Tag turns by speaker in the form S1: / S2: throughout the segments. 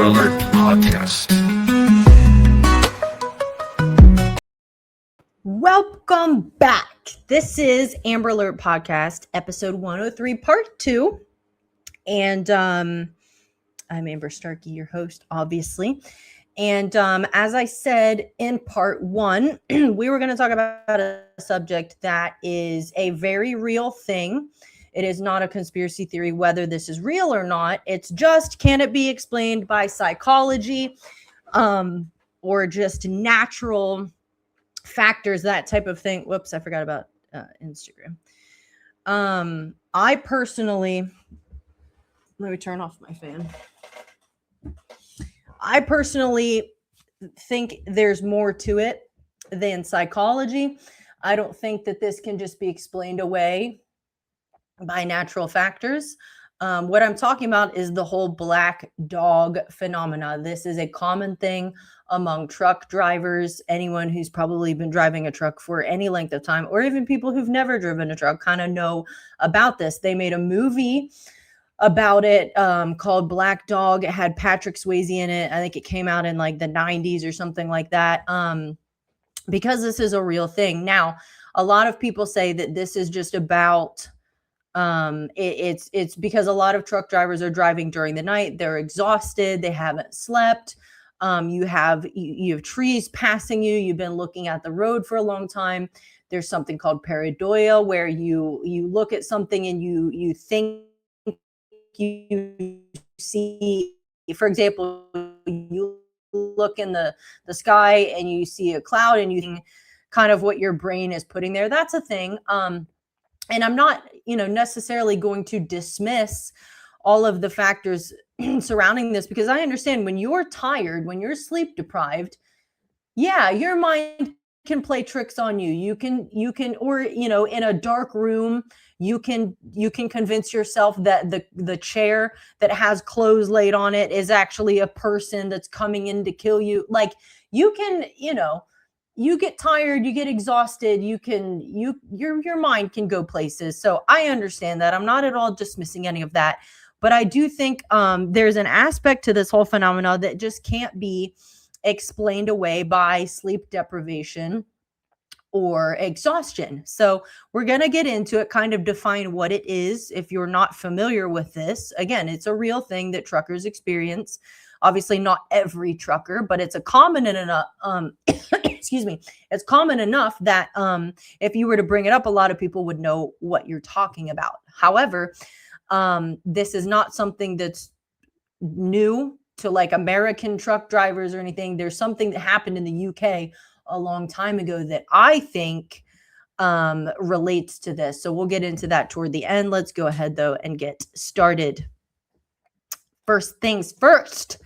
S1: Alert Podcast.
S2: Welcome back. This is Amber Alert Podcast, episode 103, part 2. And I'm Amber Starkey, your host, obviously. And as I said in part 1, we were going to talk about a subject that is a very real thing. It is not a conspiracy theory, whether this is real or not. It's just, can it be explained by psychology or just natural factors, that type of thing. Whoops, I forgot about Instagram. I personally, let me turn off my fan. I personally think there's more to it than psychology. I don't think that this can just be explained away by natural factors. What I'm talking about is the whole black dog phenomena. This is a common thing among truck drivers. Anyone who's probably been driving a truck for any length of time, or even people who've never driven a truck, kind of know about this. They made a movie about it called Black Dog. It had Patrick Swayze in it. I think it came out in like the 90s or something like that, because this is a real thing. Now, a lot of people say that this is just about it's because a lot of truck drivers are driving during the night. They're exhausted. They haven't slept. You have trees passing you. You've been looking at the road for a long time. There's something called pareidoia, where you look at something and you think you see, for example, you look in the sky and you see a cloud and you think kind of what your brain is putting there. That's a thing. And I'm not, necessarily going to dismiss all of the factors surrounding this, because I understand when you're tired, when you're sleep deprived, yeah, your mind can play tricks on you. You can, or, in a dark room, you can convince yourself that the chair that has clothes laid on it is actually a person that's coming in to kill you. Like, you can, you get tired, you get exhausted, your mind can go places. So I understand that. I'm not at all dismissing any of that, but I do think there's an aspect to this whole phenomena that just can't be explained away by sleep deprivation or exhaustion. So we're going to get into it, kind of define what it is. If you're not familiar with this, again, it's a real thing that truckers experience. Obviously not every trucker, but it's a common enough, excuse me, it's common enough that if you were to bring it up, a lot of people would know what you're talking about. However, this is not something that's new to like American truck drivers or anything. There's something that happened in the UK a long time ago that I think relates to this. So we'll get into that toward the end. Let's go ahead though and get started. First things first.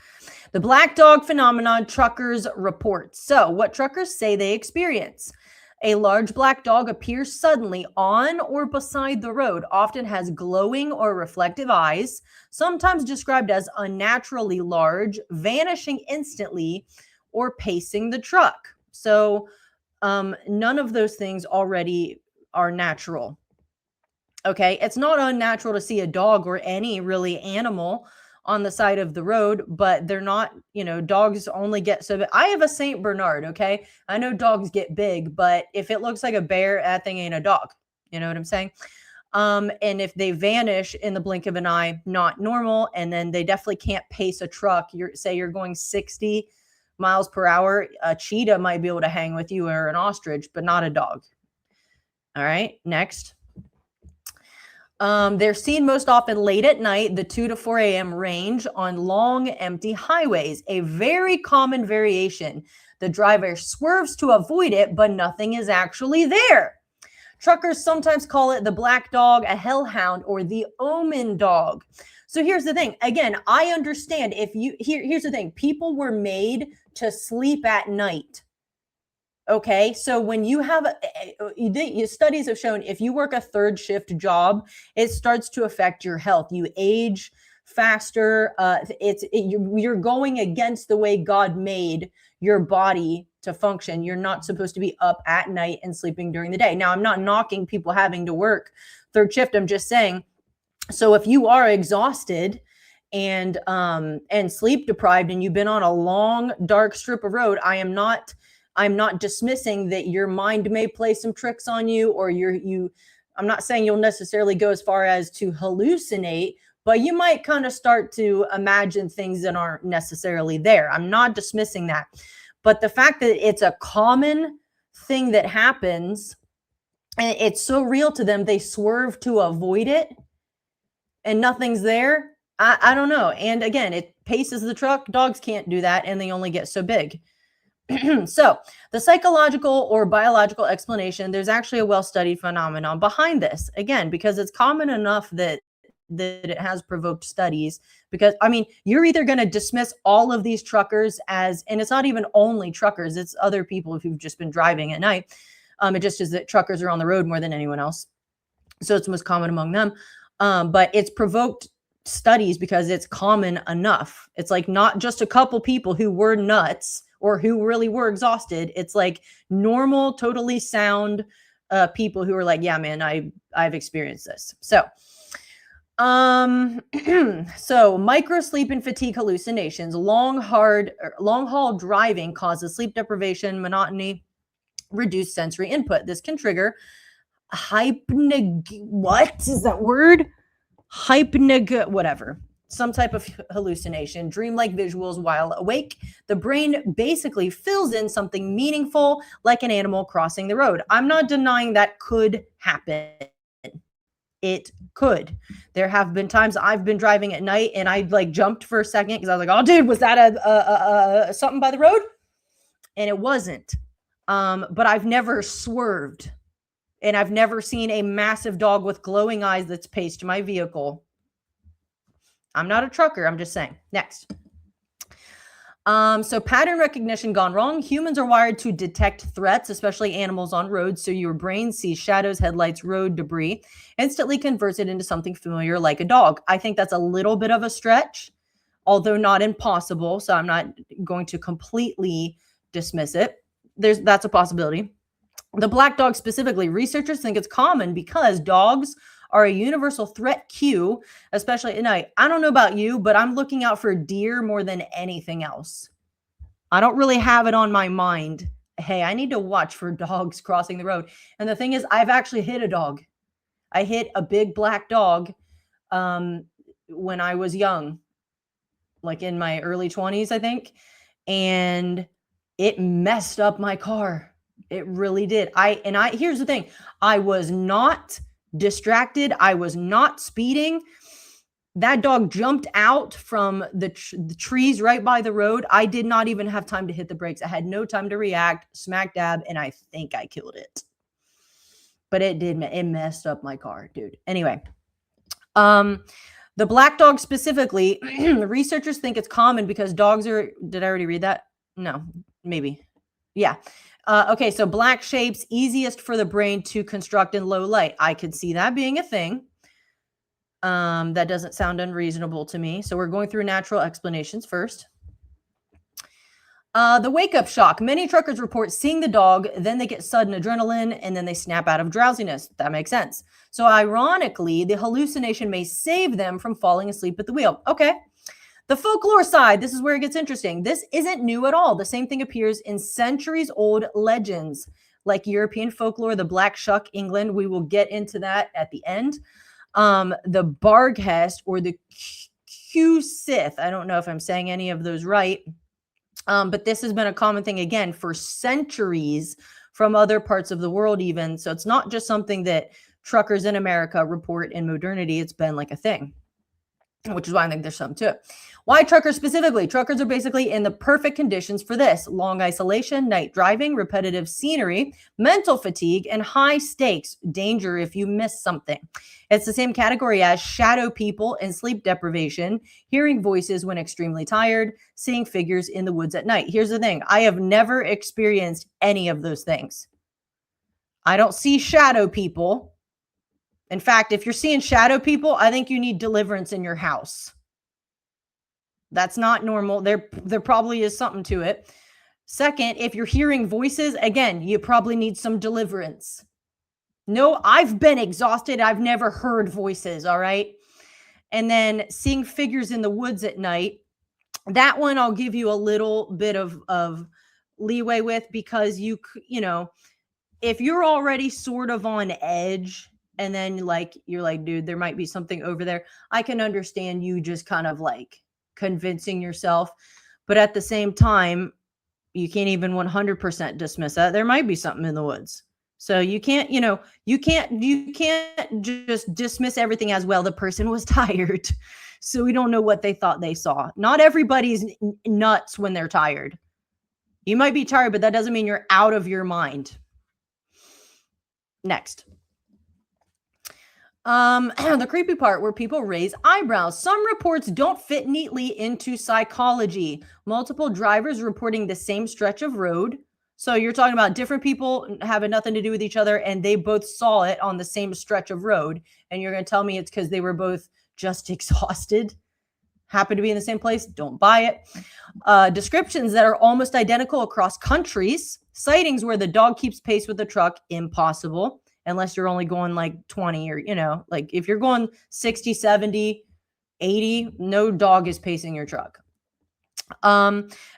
S2: The black dog phenomenon, truckers report. So what truckers say they experience. A large black dog appears suddenly on or beside the road, often has glowing or reflective eyes, sometimes described as unnaturally large, vanishing instantly, or pacing the truck. So none of those things already are natural. Okay, it's not unnatural to see a dog or any really animal on the side of the road, but they're not, dogs only get so big. I have a Saint Bernard, okay? I know dogs get big, but if it looks like a bear, that thing ain't a dog. You know what I'm saying? And if they vanish in the blink of an eye, not normal. And then they definitely can't pace a truck. Say you're going 60 miles per hour. A cheetah might be able to hang with you, or an ostrich, but not a dog. All right, next. They're seen most often late at night, the 2 to 4 a.m. range, on long, empty highways. A very common variation. The driver swerves to avoid it, but nothing is actually there. Truckers sometimes call it the black dog, a hellhound, or the omen dog. So here's the thing. Again, I understand here's the thing. People were made to sleep at night. Okay, so when you have studies have shown if you work a third shift job, it starts to affect your health. You age faster. You're going against the way God made your body to function. You're not supposed to be up at night and sleeping during the day. Now, I'm not knocking people having to work third shift. I'm just saying, so if you are exhausted and sleep deprived and you've been on a long dark strip of road, I'm not dismissing that your mind may play some tricks on you, or I'm not saying you'll necessarily go as far as to hallucinate, but you might kind of start to imagine things that aren't necessarily there. I'm not dismissing that. But the fact that it's a common thing that happens and it's so real to them, they swerve to avoid it and nothing's there. I don't know. And again, it paces the truck. Dogs can't do that, and they only get so big. So the psychological or biological explanation, there's actually a well-studied phenomenon behind this, again, because it's common enough that it has provoked studies. Because I mean, you're either going to dismiss all of these truckers as, and it's not even only truckers, it's other people who've just been driving at night. It just is that truckers are on the road more than anyone else, so it's most common among them. But it's provoked studies because it's common enough. It's like not just a couple people who were nuts or who really were exhausted. It's like normal, totally sound people who are like, yeah, man, I've experienced this. So, so micro sleep and fatigue hallucinations, long haul driving causes sleep deprivation, monotony, reduced sensory input. This can trigger what is that word? Whatever. Some type of hallucination, dreamlike visuals while awake. The brain basically fills in something meaningful, like an animal crossing the road. I'm not denying that could happen. It could. There have been times I've been driving at night and I like jumped for a second because I was like, oh, dude, was that a something by the road? And it wasn't. But I've never swerved. And I've never seen a massive dog with glowing eyes that's paced my vehicle. I'm not a trucker. I'm just saying. Next. So pattern recognition gone wrong. Humans are wired to detect threats, especially animals on roads. So your brain sees shadows, headlights, road debris, instantly converts it into something familiar like a dog. I think that's a little bit of a stretch, although not impossible. So I'm not going to completely dismiss it. That's a possibility. The black dog specifically, researchers think it's common because dogs are a universal threat cue, especially at night. I don't know about you, but I'm looking out for deer more than anything else. I don't really have it on my mind, hey, I need to watch for dogs crossing the road. And the thing is, I've actually hit a dog. I hit a big black dog when I was young, like in my early 20s, I think. And it messed up my car. It really did. Here's the thing. I was not distracted. I was not speeding. That dog jumped out from the trees right by the road. I did not even have time to hit the brakes. I had no time to react, smack dab, and I think I killed it. But it messed up my car, dude. Anyway, the black dog specifically, researchers think it's common because dogs are, did I already read that? No, maybe. Yeah. Okay, so black shapes, easiest for the brain to construct in low light. I could see that being a thing. That doesn't sound unreasonable to me. So we're going through natural explanations first. The wake-up shock. Many truckers report seeing the dog, then they get sudden adrenaline, and then they snap out of drowsiness. That makes sense. So ironically, the hallucination may save them from falling asleep at the wheel. Okay. The folklore side, this is where it gets interesting. This isn't new at all. The same thing appears in centuries-old legends, like European folklore, the Black Shuck, England. We will get into that at the end. The Barghest or the Q-Sith. I don't know if I'm saying any of those right. But this has been a common thing, again, for centuries from other parts of the world even. So it's not just something that truckers in America report in modernity. It's been like a thing, which is why I think there's something to it. Why truckers specifically? Truckers are basically in the perfect conditions for this. Long isolation, night driving, repetitive scenery, mental fatigue, and high stakes danger if you miss something. It's the same category as shadow people and sleep deprivation, hearing voices when extremely tired, seeing figures in the woods at night. Here's the thing. I have never experienced any of those things. I don't see shadow people. In fact, if you're seeing shadow people, I think you need deliverance in your house. That's not normal. There probably is something to it. Second, if you're hearing voices, again, you probably need some deliverance. No, I've been exhausted. I've never heard voices, all right? And then seeing figures in the woods at night, that one I'll give you a little bit of leeway with, because you know, if you're already sort of on edge and then like you're like, dude, there might be something over there, I can understand you just kind of like convincing yourself. But at the same time, you can't even 100% dismiss that. There might be something in the woods. So you can't, you can't just dismiss everything as, well, the person was tired. So we don't know what they thought they saw. Not everybody's nuts when they're tired. You might be tired, but that doesn't mean you're out of your mind. Next. The creepy part where people raise eyebrows. Some reports don't fit neatly into psychology. Multiple drivers reporting the same stretch of road. So you're talking about different people having nothing to do with each other, and they both saw it on the same stretch of road. And you're going to tell me it's because they were both just exhausted? Happen to be in the same place? Don't buy it. Descriptions that are almost identical across countries. Sightings where the dog keeps pace with the truck. Impossible. Unless you're only going like 20, or, like if you're going 60, 70, 80, no dog is pacing your truck.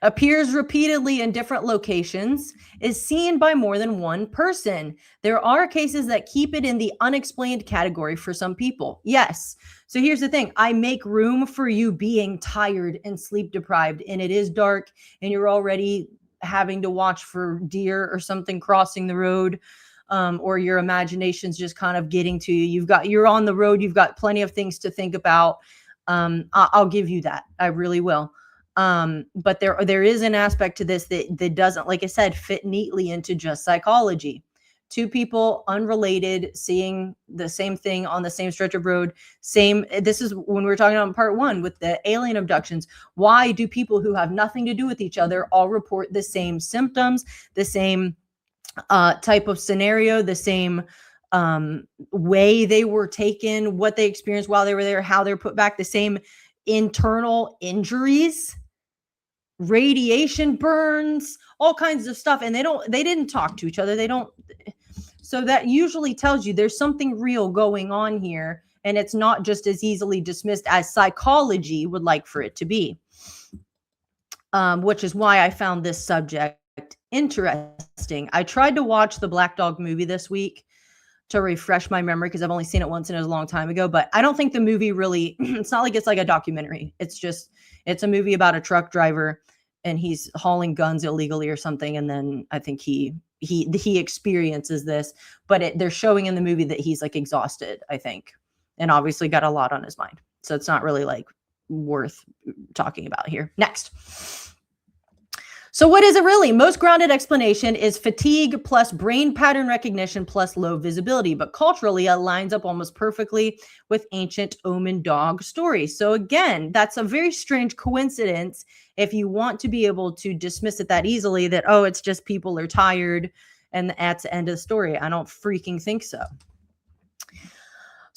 S2: Appears repeatedly in different locations, is seen by more than one person. There are cases that keep it in the unexplained category for some people. Yes. So here's the thing. I make room for you being tired and sleep deprived, and it is dark, and you're already having to watch for deer or something crossing the road. Or your imagination's just kind of getting to you. You're on the road. You've got plenty of things to think about. I'll give you that. I really will. But there is an aspect to this that doesn't, like I said, fit neatly into just psychology. Two people unrelated seeing the same thing on the same stretch of road. This is when we were talking about in part 1 with the alien abductions. Why do people who have nothing to do with each other all report the same symptoms, the same type of scenario, the same way they were taken, what they experienced while they were there, how they're put back, the same internal injuries, radiation burns, all kinds of stuff. And they didn't talk to each other. So that usually tells you there's something real going on here. And it's not just as easily dismissed as psychology would like for it to be. Which is why I found this subject interesting. I tried to watch the Black Dog movie this week to refresh my memory, because I've only seen it once and it was a long time ago, but I don't think the movie really, it's not like it's like a documentary. It's a movie about a truck driver and he's hauling guns illegally or something. And then I think he experiences this, but they're showing in the movie that he's like exhausted, I think, and obviously got a lot on his mind. So it's not really like worth talking about here. Next. So what is it really? Most grounded explanation is fatigue plus brain pattern recognition plus low visibility, but culturally it lines up almost perfectly with ancient omen dog stories. So again, that's a very strange coincidence if you want to be able to dismiss it that easily, that, oh, it's just people are tired and that's the end of the story. I don't freaking think so.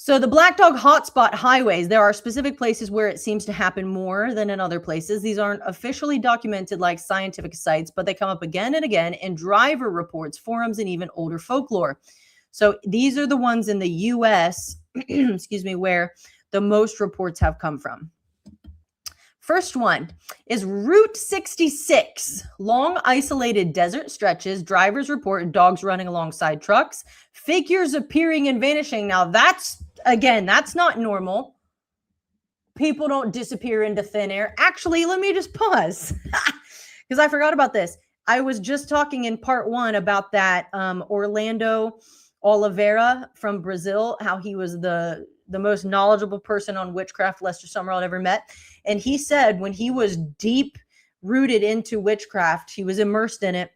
S2: So the Black Dog hotspot highways, there are specific places where it seems to happen more than in other places. These aren't officially documented like scientific sites, but they come up again and again in driver reports, forums, and even older folklore. So these are the ones in the US, excuse me, where the most reports have come from. First one is Route 66. Long isolated desert stretches. Drivers report dogs running alongside trucks. Figures appearing and vanishing. Now that's not normal. People don't disappear into thin air. Actually, let me just pause because I forgot about this. I was just talking in part 1 about that Orlando Oliveira from Brazil, how he was the most knowledgeable person on witchcraft Lester Summerall ever met. And he said when he was deep rooted into witchcraft, he was immersed in it,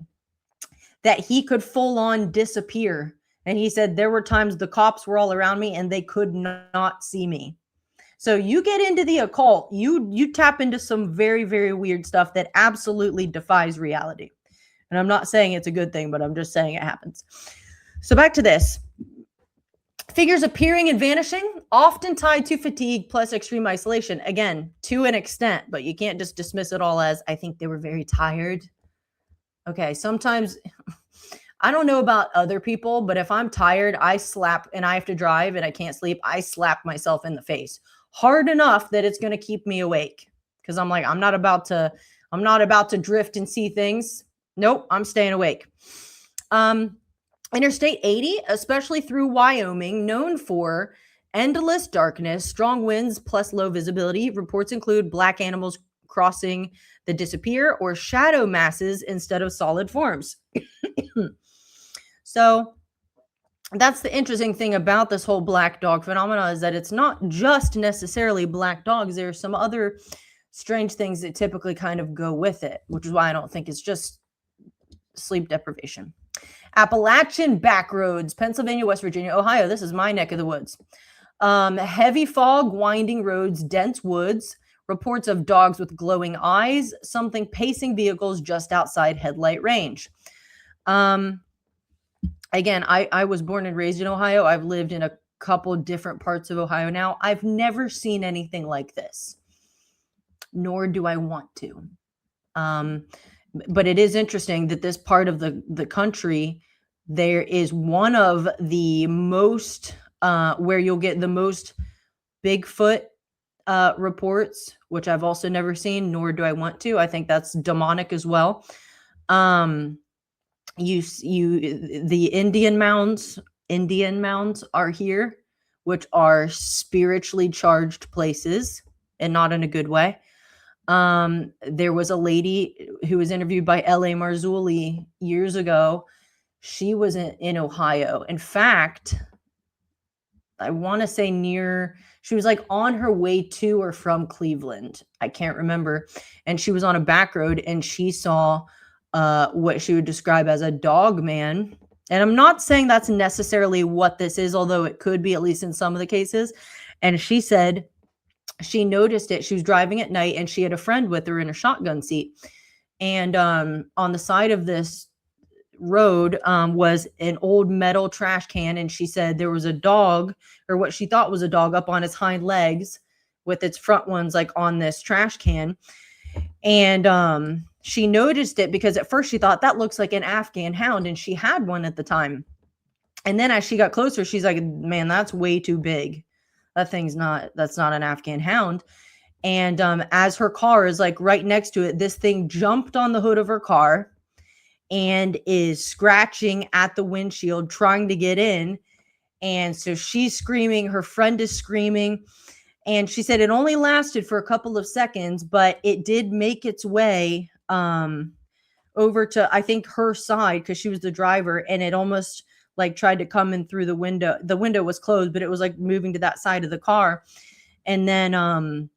S2: that he could full on disappear. And he said there were times the cops were all around me and they could not see me. So you get into the occult, you tap into some very, very weird stuff that absolutely defies reality. And I'm not saying it's a good thing, but I'm just saying it happens. So back to this. Figures appearing and vanishing, often tied to fatigue plus extreme isolation. Again, to an extent, but you can't just dismiss it all as, I think they were very tired. Okay, sometimes, I don't know about other people, but if I'm tired, I slap, and I have to drive and I can't sleep, I slap myself in the face hard enough that it's going to keep me awake. Because I'm like, I'm not about to drift and see things. Nope, I'm staying awake. Interstate 80, especially through Wyoming, known for endless darkness, strong winds, plus low visibility. Reports include black animals crossing that disappear or shadow masses instead of solid forms. So that's the interesting thing about this whole black dog phenomena, is that it's not just necessarily black dogs. There's some other strange things that typically kind of go with it, which is why I don't think it's just sleep deprivation. Appalachian backroads, Pennsylvania, West Virginia, Ohio. This is my neck of the woods. Heavy fog, winding roads, dense woods, reports of dogs with glowing eyes, something pacing vehicles just outside headlight range. Again, I was born and raised in Ohio. I've lived in a couple different parts of Ohio now. I've never seen anything like this, nor do I want to. But it is interesting that this part of the country, there is one of the most, where you'll get the most Bigfoot reports, which I've also never seen, nor do I want to. I think that's demonic as well. The Indian mounds are here, which are spiritually charged places, and not in a good way. There was a lady who was interviewed by L.A. Marzulli years ago. She was in Ohio. In fact, I want to say she was like on her way to or from Cleveland. I can't remember. And she was on a back road and she saw what she would describe as a dog man. And I'm not saying that's necessarily what this is, although it could be, at least in some of the cases. And she said she noticed it. She was driving at night and she had a friend with her in a shotgun seat. And on the side of this road was an old metal trash can. And she said there was a dog, or what she thought was a dog, up on its hind legs with its front ones like on this trash can. And she noticed it because at first she thought that looks like an Afghan hound, and she had one at the time. And then as she got closer, she's like, man, that's way too big. That's not an Afghan hound. And as her car is like right next to it, this thing jumped on the hood of her car and is scratching at the windshield, trying to get in. And so she's screaming, her friend is screaming. And she said it only lasted for a couple of seconds, but it did make its way over to, I think, her side, because she was the driver, and it almost like tried to come in through the window. The window was closed, but it was like moving to that side of the car. And then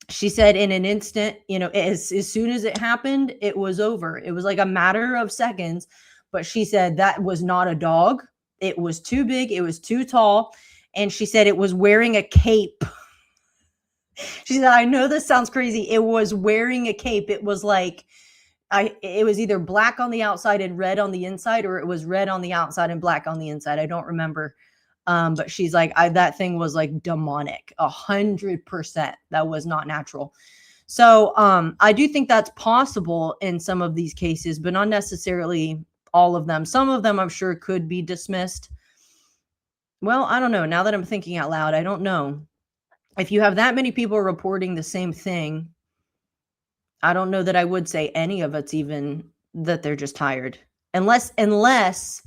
S2: she said in an instant, as soon as it happened, it was over. It was like a matter of seconds. But she said that was not a dog. It was too big. It was too tall. And she said it was wearing a cape. She said, I know this sounds crazy. It was wearing a cape. It was like, it was either black on the outside and red on the inside, or it was red on the outside and black on the inside. I don't remember. But she's like, that thing was like demonic, 100%. That was not natural. So I do think that's possible in some of these cases, but not necessarily all of them. Some of them I'm sure could be dismissed. Well, I don't know. Now that I'm thinking out loud, I don't know. If you have that many people reporting the same thing, I don't know that I would say any of it's even that they're just tired. Unless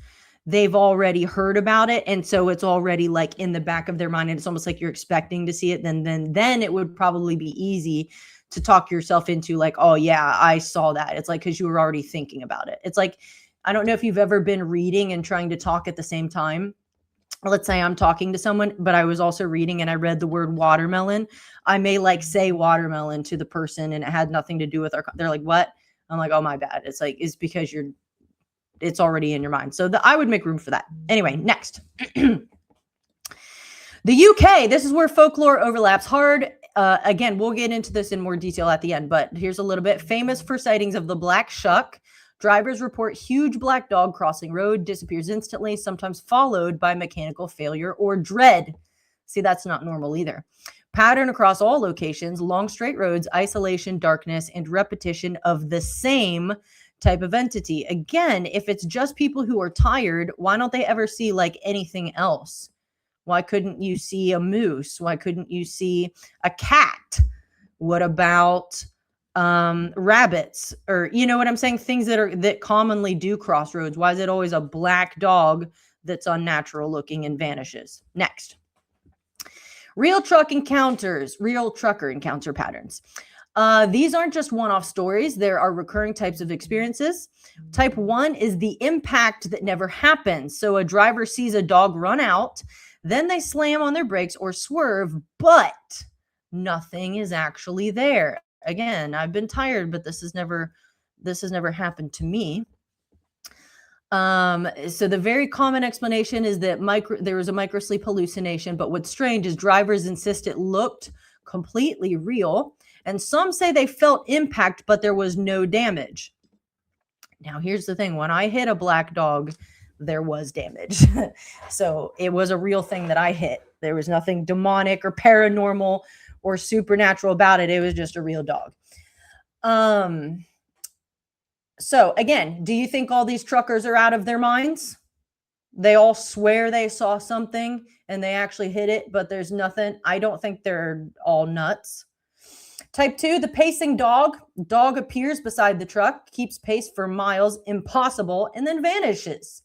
S2: they've already heard about it, and so it's already like in the back of their mind, and it's almost like you're expecting to see it, then it would probably be easy to talk yourself into like, oh yeah, I saw that. It's like, because you were already thinking about it. It's like, I don't know if you've ever been reading and trying to talk at the same time. Let's say I'm talking to someone, but I was also reading and I read the word watermelon. I may like say watermelon to the person and it had nothing to do with they're like, what? I'm like, oh, my bad. It's like, it's because it's already in your mind. So I would make room for that. Anyway, next. The UK, this is where folklore overlaps hard. Again, we'll get into this in more detail at the end, but here's a little bit. Famous for sightings of the black shuck. Drivers report huge black dog crossing road, disappears instantly, sometimes followed by mechanical failure or dread. See, that's not normal either. Pattern across all locations, long straight roads, isolation, darkness, and repetition of the same type of entity. Again, if it's just people who are tired, why don't they ever see like anything else? Why couldn't you see a moose? Why couldn't you see a cat? What about rabbits? Or you know what I'm saying? Things that commonly do cross roads. Why is it always a black dog that's unnatural looking and vanishes? Next. Real trucker encounter patterns. These aren't just one-off stories. There are recurring types of experiences. Type 1 is the impact that never happens. So a driver sees a dog run out, then they slam on their brakes or swerve, but nothing is actually there. Again, I've been tired, but this has never happened to me. So the very common explanation is that there was a microsleep hallucination, but what's strange is drivers insist it looked completely real, and some say they felt impact, but there was no damage. Now, here's the thing. When I hit a black dog, there was damage. So it was a real thing that I hit. There was nothing demonic or paranormal or supernatural about it. It was just a real dog. So again, do you think all these truckers are out of their minds? They all swear they saw something and they actually hit it, but there's nothing. I don't think they're all nuts. Type 2, the pacing dog. Dog appears beside the truck, keeps pace for miles, impossible, and then vanishes.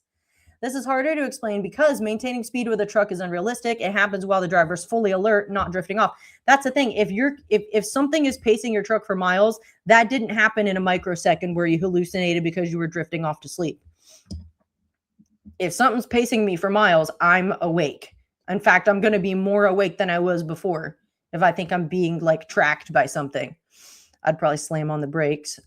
S2: This is harder to explain because maintaining speed with a truck is unrealistic. It happens while the driver is fully alert, not drifting off. That's the thing. If something is pacing your truck for miles, that didn't happen in a microsecond where you hallucinated because you were drifting off to sleep. If something's pacing me for miles, I'm awake. In fact, I'm going to be more awake than I was before. If I think I'm being like tracked by something, I'd probably slam on the brakes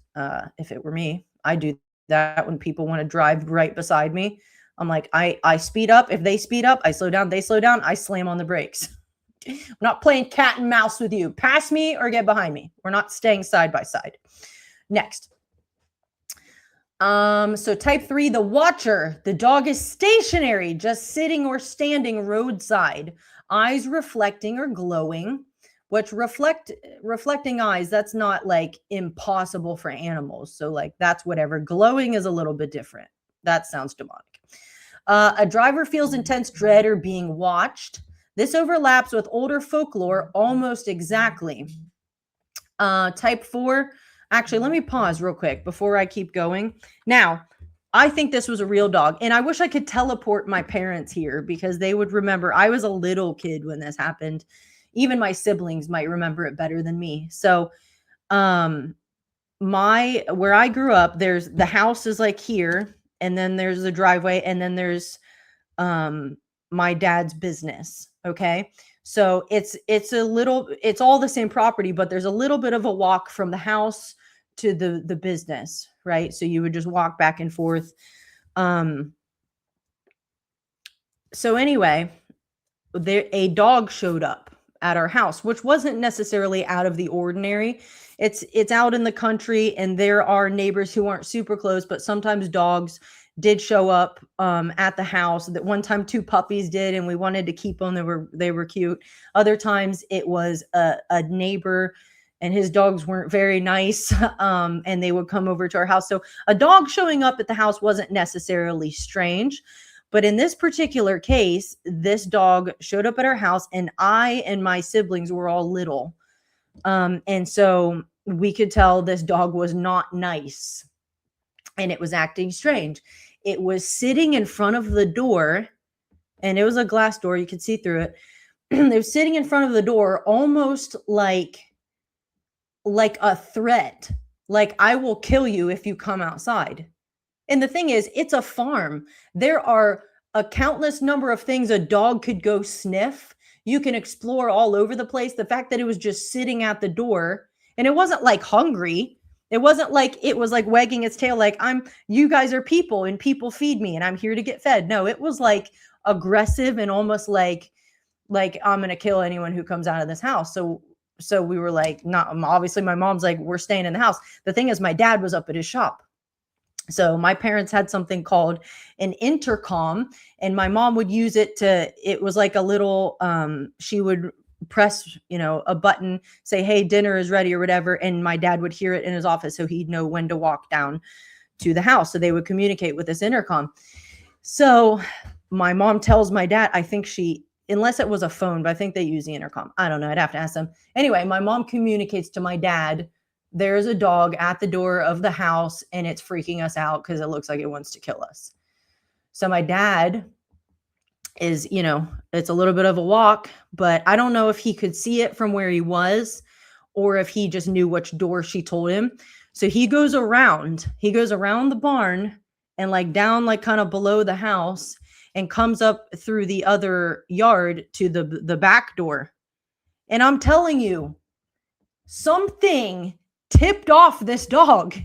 S2: if it were me. I do that when people want to drive right beside me. I'm like, I speed up. If they speed up, I slow down. They slow down, I slam on the brakes. I'm not playing cat and mouse with you. Pass me or get behind me. We're not staying side by side. Next. So type 3, the watcher. The dog is stationary, just sitting or standing roadside. Eyes reflecting or glowing. Which reflecting eyes, that's not like impossible for animals. So like that's whatever. Glowing is a little bit different. That sounds demonic. A driver feels intense dread or being watched. This overlaps with older folklore almost exactly. Type 4. Actually, let me pause real quick before I keep going. Now, I think this was a real dog, and I wish I could teleport my parents here because they would remember. I was a little kid when this happened. Even my siblings might remember it better than me. So, where I grew up, there's the house is like here, and then there's the driveway, and then there's my dad's business. Okay. So it's all the same property, but there's a little bit of a walk from the house to the business, right? So you would just walk back and forth. So anyway, a dog showed up at our house, which wasn't necessarily out of the ordinary. It's out in the country, and there are neighbors who aren't super close, but sometimes dogs did show up at the house. That one time 2 puppies did, and we wanted to keep them. They were cute. Other times it was a neighbor and his dogs weren't very nice, and they would come over to our house. So a dog showing up at the house wasn't necessarily strange. But in this particular case, this dog showed up at our house, and I and my siblings were all little. And so we could tell this dog was not nice, and it was acting strange. It was sitting in front of the door, and it was a glass door. You could see through it. It was sitting in front of the door, almost like a threat. Like, I will kill you if you come outside. And the thing is, it's a farm. There are a countless number of things a dog could go sniff. You can explore all over the place. The fact that it was just sitting at the door, and it wasn't like hungry. It wasn't like it was like wagging its tail like, you guys are people and people feed me and I'm here to get fed. No, it was like aggressive and almost like I'm going to kill anyone who comes out of this house. So we were like, not obviously my mom's like, we're staying in the house. The thing is, my dad was up at his shop. So my parents had something called an intercom, and my mom would use it it was like a little, she would press, a button, say, hey, dinner is ready or whatever. And my dad would hear it in his office. So he'd know when to walk down to the house. So they would communicate with this intercom. So my mom tells my dad, I think she unless it was a phone, but I think they use the intercom. I don't know. I'd have to ask them. Anyway, my mom communicates to my dad, there's a dog at the door of the house and it's freaking us out because it looks like it wants to kill us. So my dad is, it's a little bit of a walk, but I don't know if he could see it from where he was or if he just knew which door she told him. So he goes around the barn and like down, like kind of below the house, and comes up through the other yard to the back door. And I'm telling you, something tipped off this dog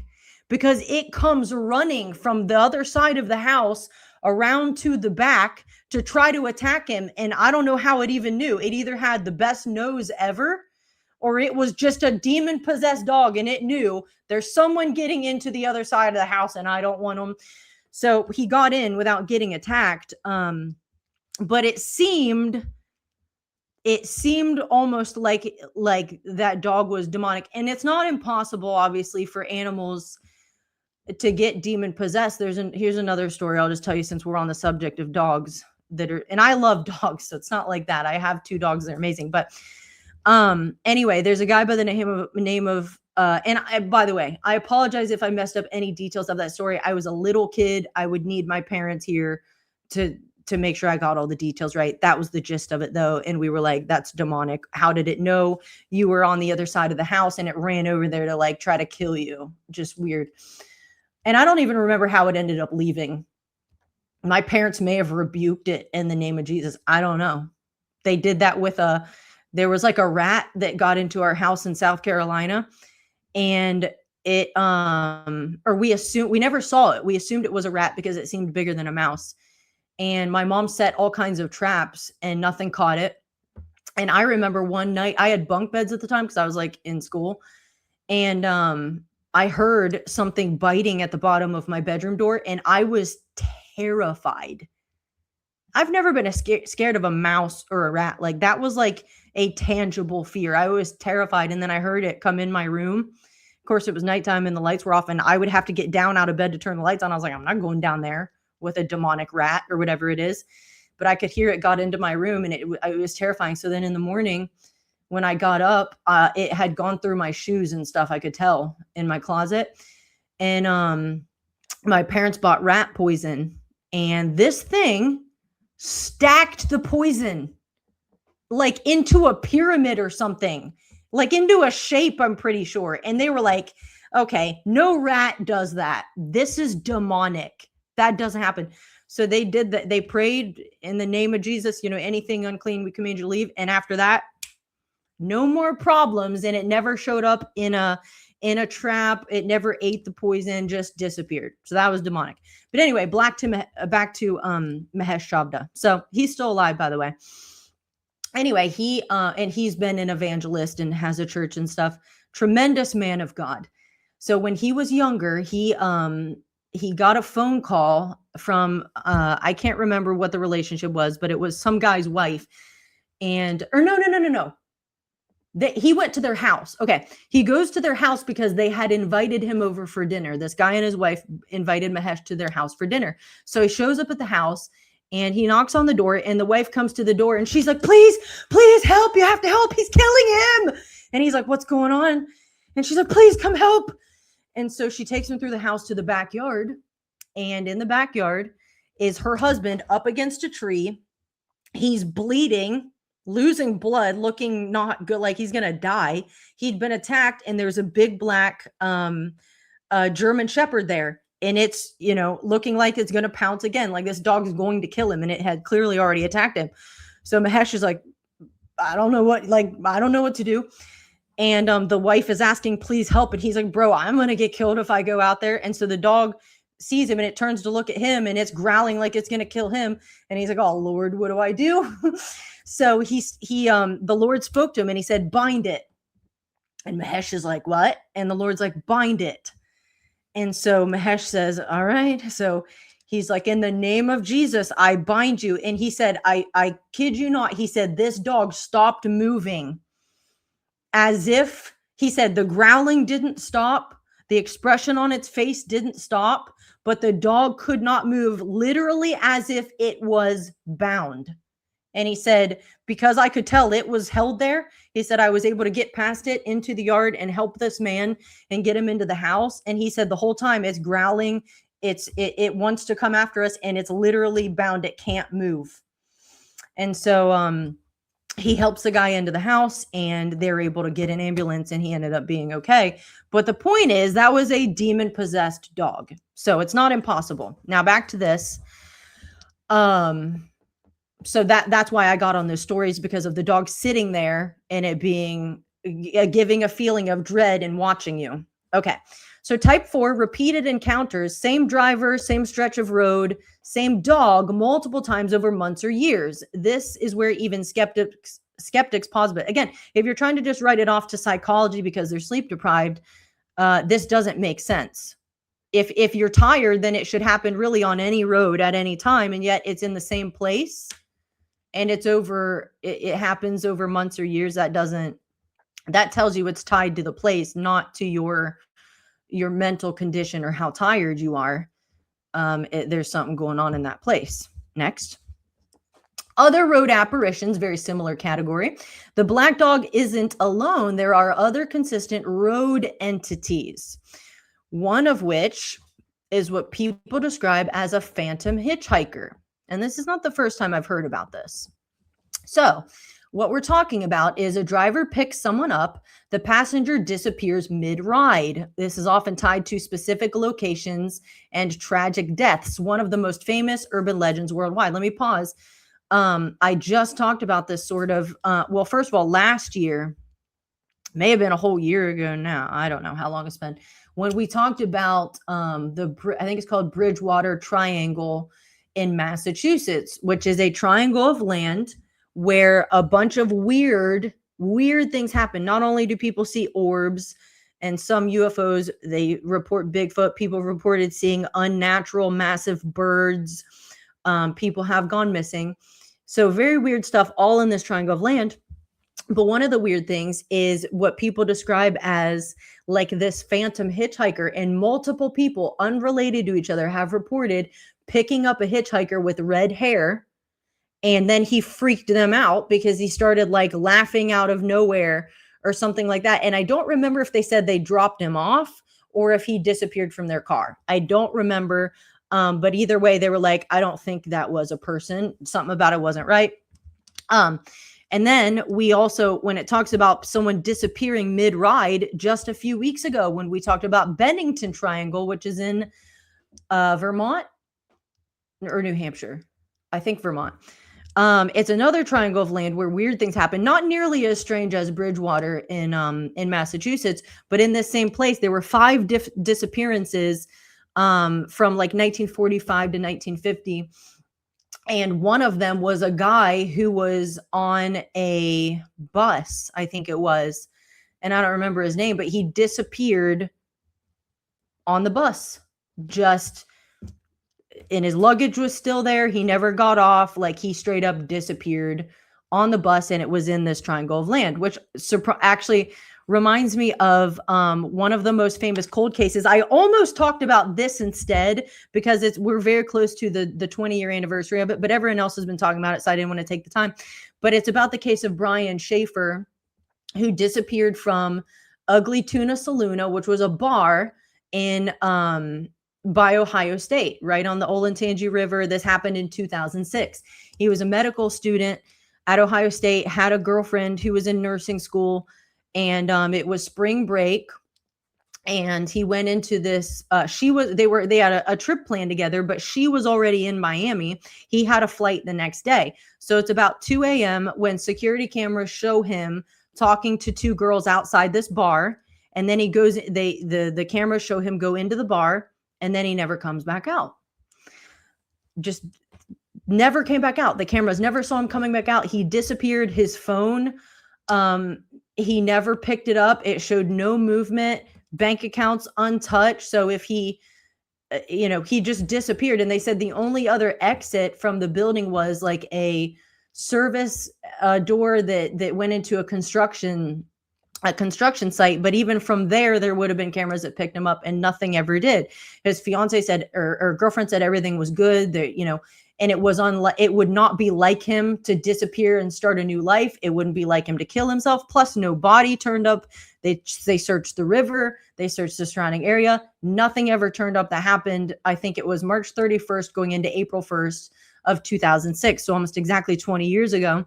S2: because it comes running from the other side of the house around to the back to try to attack him. And I don't know how it even knew. It either had the best nose ever, or it was just a demon-possessed dog, and it knew there's someone getting into the other side of the house, and I don't want them. So he got in without getting attacked. But it seemed almost like that dog was demonic. And it's not impossible, obviously, for animals to get demon possessed. Here's another story I'll just tell you, since we're on the subject of dogs and I love dogs, so it's not like that. I have 2 dogs that are amazing. But anyway, there's a guy by the name of by the way, I apologize if I messed up any details of that story. I was a little kid. I would need my parents here to make sure I got all the details right. That was the gist of it, though. And we were like, that's demonic. How did it know you were on the other side of the house and it ran over there to like try to kill you? Just weird. And I don't even remember how it ended up leaving. My parents may have rebuked it in the name of Jesus. I don't know. They did that with there was like a rat that got into our house in South Carolina, and it, we never saw it. We assumed it was a rat because it seemed bigger than a mouse. And my mom set all kinds of traps and nothing caught it. And I remember one night, I had bunk beds at the time because I was like in school. And I heard something biting at the bottom of my bedroom door, and I was terrified. I've never been scared of a mouse or a rat. Like that was like a tangible fear. I was terrified. And then I heard it come in my room. Of course, it was nighttime and the lights were off, and I would have to get down out of bed to turn the lights on. I was like, I'm not going down there with a demonic rat or whatever it is. But I could hear it got into my room, and it was terrifying. So then in the morning when I got up, it had gone through my shoes and stuff. I could tell in my closet. And my parents bought rat poison, and this thing stacked the poison like into a pyramid or something, like into a shape, I'm pretty sure. And they were like, okay, no rat does that. This is demonic. That doesn't happen. So they did that. They prayed in the name of Jesus, anything unclean, we command you to leave. And after that, no more problems. And it never showed up in a trap. It never ate the poison, just disappeared. So that was demonic. But anyway, back to Mahesh Chavda. So he's still alive, by the way. Anyway, he's been an evangelist and has a church and stuff. Tremendous man of God. So when he was younger, he got a phone call from, I can't remember what the relationship was, but it was some guy's wife. No. He went to their house. Okay. He goes to their house because they had invited him over for dinner. This guy and his wife invited Mahesh to their house for dinner. So he shows up at the house and he knocks on the door, and the wife comes to the door and she's like, please help. You have to help. He's killing him. And he's like, what's going on? And she's like, please come help. And so she takes him through the house to the backyard. And in the backyard is her husband up against a tree. He's bleeding, losing blood, looking not good, like he's going to die. He'd been attacked, and there's a big black German Shepherd there. And it's, looking like it's going to pounce again, like this dog's going to kill him. And it had clearly already attacked him. So Mahesh is like, I don't know what to do. And the wife is asking, please help. And he's like, bro, I'm going to get killed if I go out there. And so the dog sees him, and it turns to look at him, and it's growling like it's going to kill him. And he's like, oh Lord, what do I do? So the Lord spoke to him, and he said, bind it. And Mahesh is like, what? And the Lord's like, bind it. And so Mahesh says, all right. So he's like, in the name of Jesus, I bind you. And he said, I kid you not. He said, this dog stopped moving, as if, he said, the growling didn't stop. The expression on its face didn't stop, but the dog could not move, literally as if it was bound. And he said, because I could tell it was held there, he said, I was able to get past it into the yard and help this man and get him into the house. And he said the whole time it's growling. It wants to come after us, and it's literally bound. It can't move. And so he helps the guy into the house, and they're able to get an ambulance, and he ended up being okay. But the point is, that was a demon possessed dog. So it's not impossible. Now back to this. So that's why I got on those stories, because of the dog sitting there and it being giving a feeling of dread and watching you. Okay. So type 4, repeated encounters, same driver, same stretch of road, same dog multiple times over months or years. This is where even skeptics pause. But again, if you're trying to just write it off to psychology because they're sleep deprived, this doesn't make sense. If you're tired, then it should happen really on any road at any time, and yet it's in the same place, and it happens over months or years. That tells you it's tied to the place, not to your mental condition or how tired you are. There's something going on in that place. Next. Other road apparitions, very similar category. The black dog isn't alone. There are other consistent road entities, one of which is what people describe as a phantom hitchhiker. And this is not the first time I've heard about this. So what we're talking about is a driver picks someone up, the passenger disappears mid-ride. This is often tied to specific locations and tragic deaths, one of the most famous urban legends worldwide. Let me pause. I just talked about this sort of, well, first of all, last year, may have been a whole year ago now. I don't know how long it's been. When we talked about I think it's called Bridgewater Triangle in Massachusetts, which is a triangle of land where a bunch of weird things happen. Not only do people see orbs and some UFOs, they report Bigfoot. People reported seeing unnatural, massive birds. People have gone missing. So very weird stuff all in this triangle of land. But one of the weird things is what people describe as like this phantom hitchhiker, and multiple people unrelated to each other have reported picking up a hitchhiker with red hair. And then he freaked them out because he started like laughing out of nowhere or something like that. And I don't remember if they said they dropped him off or if he disappeared from their car. I don't remember. But either way, they were like, I don't think that was a person. Something about it wasn't right. And then we also, when it talks about someone disappearing mid-ride, just a few weeks ago, when we talked about Bennington Triangle, which is in Vermont or New Hampshire, I think Vermont. It's another triangle of land where weird things happen, not nearly as strange as Bridgewater in Massachusetts, but in this same place, there were 5 disappearances from like 1945 to 1950. And one of them was a guy who was on a bus, I think it was, and I don't remember his name, but he disappeared on the bus. And his luggage was still there. He never got off. Like, he straight up disappeared on the bus, and it was in this triangle of land, which actually reminds me of one of the most famous cold cases. I almost talked about this instead because we're very close to the 20-year anniversary of it, but everyone else has been talking about it, so I didn't want to take the time. But it's about the case of Brian Schaefer, who disappeared from Ugly Tuna Saloona, which was a bar in by Ohio State, right on the Olentangy River. This happened in 2006. He was a medical student at Ohio State, had a girlfriend who was in nursing school, and it was spring break, and he went into this. They had a trip planned together, but she was already in Miami. He had a flight the next day, so it's about 2 a.m. when security cameras show him talking to 2 girls outside this bar, and then he goes. The cameras show him go into the bar. And then he never comes back out. Just never came back out. The cameras never saw him coming back out. He disappeared. His phone, he never picked it up. It showed no movement. Bank accounts untouched. So if he just disappeared. And they said the only other exit from the building was like a service door that went into a construction site, but even from there would have been cameras that picked him up, and nothing ever did. His fiance said, or girlfriend said, everything was good. That and it would not be like him to disappear and start a new life. It wouldn't be like him to kill himself. Plus, no body turned up. They searched the river. They searched the surrounding area. Nothing ever turned up that happened. I think it was March 31st going into April 1st of 2006. So almost exactly 20 years ago.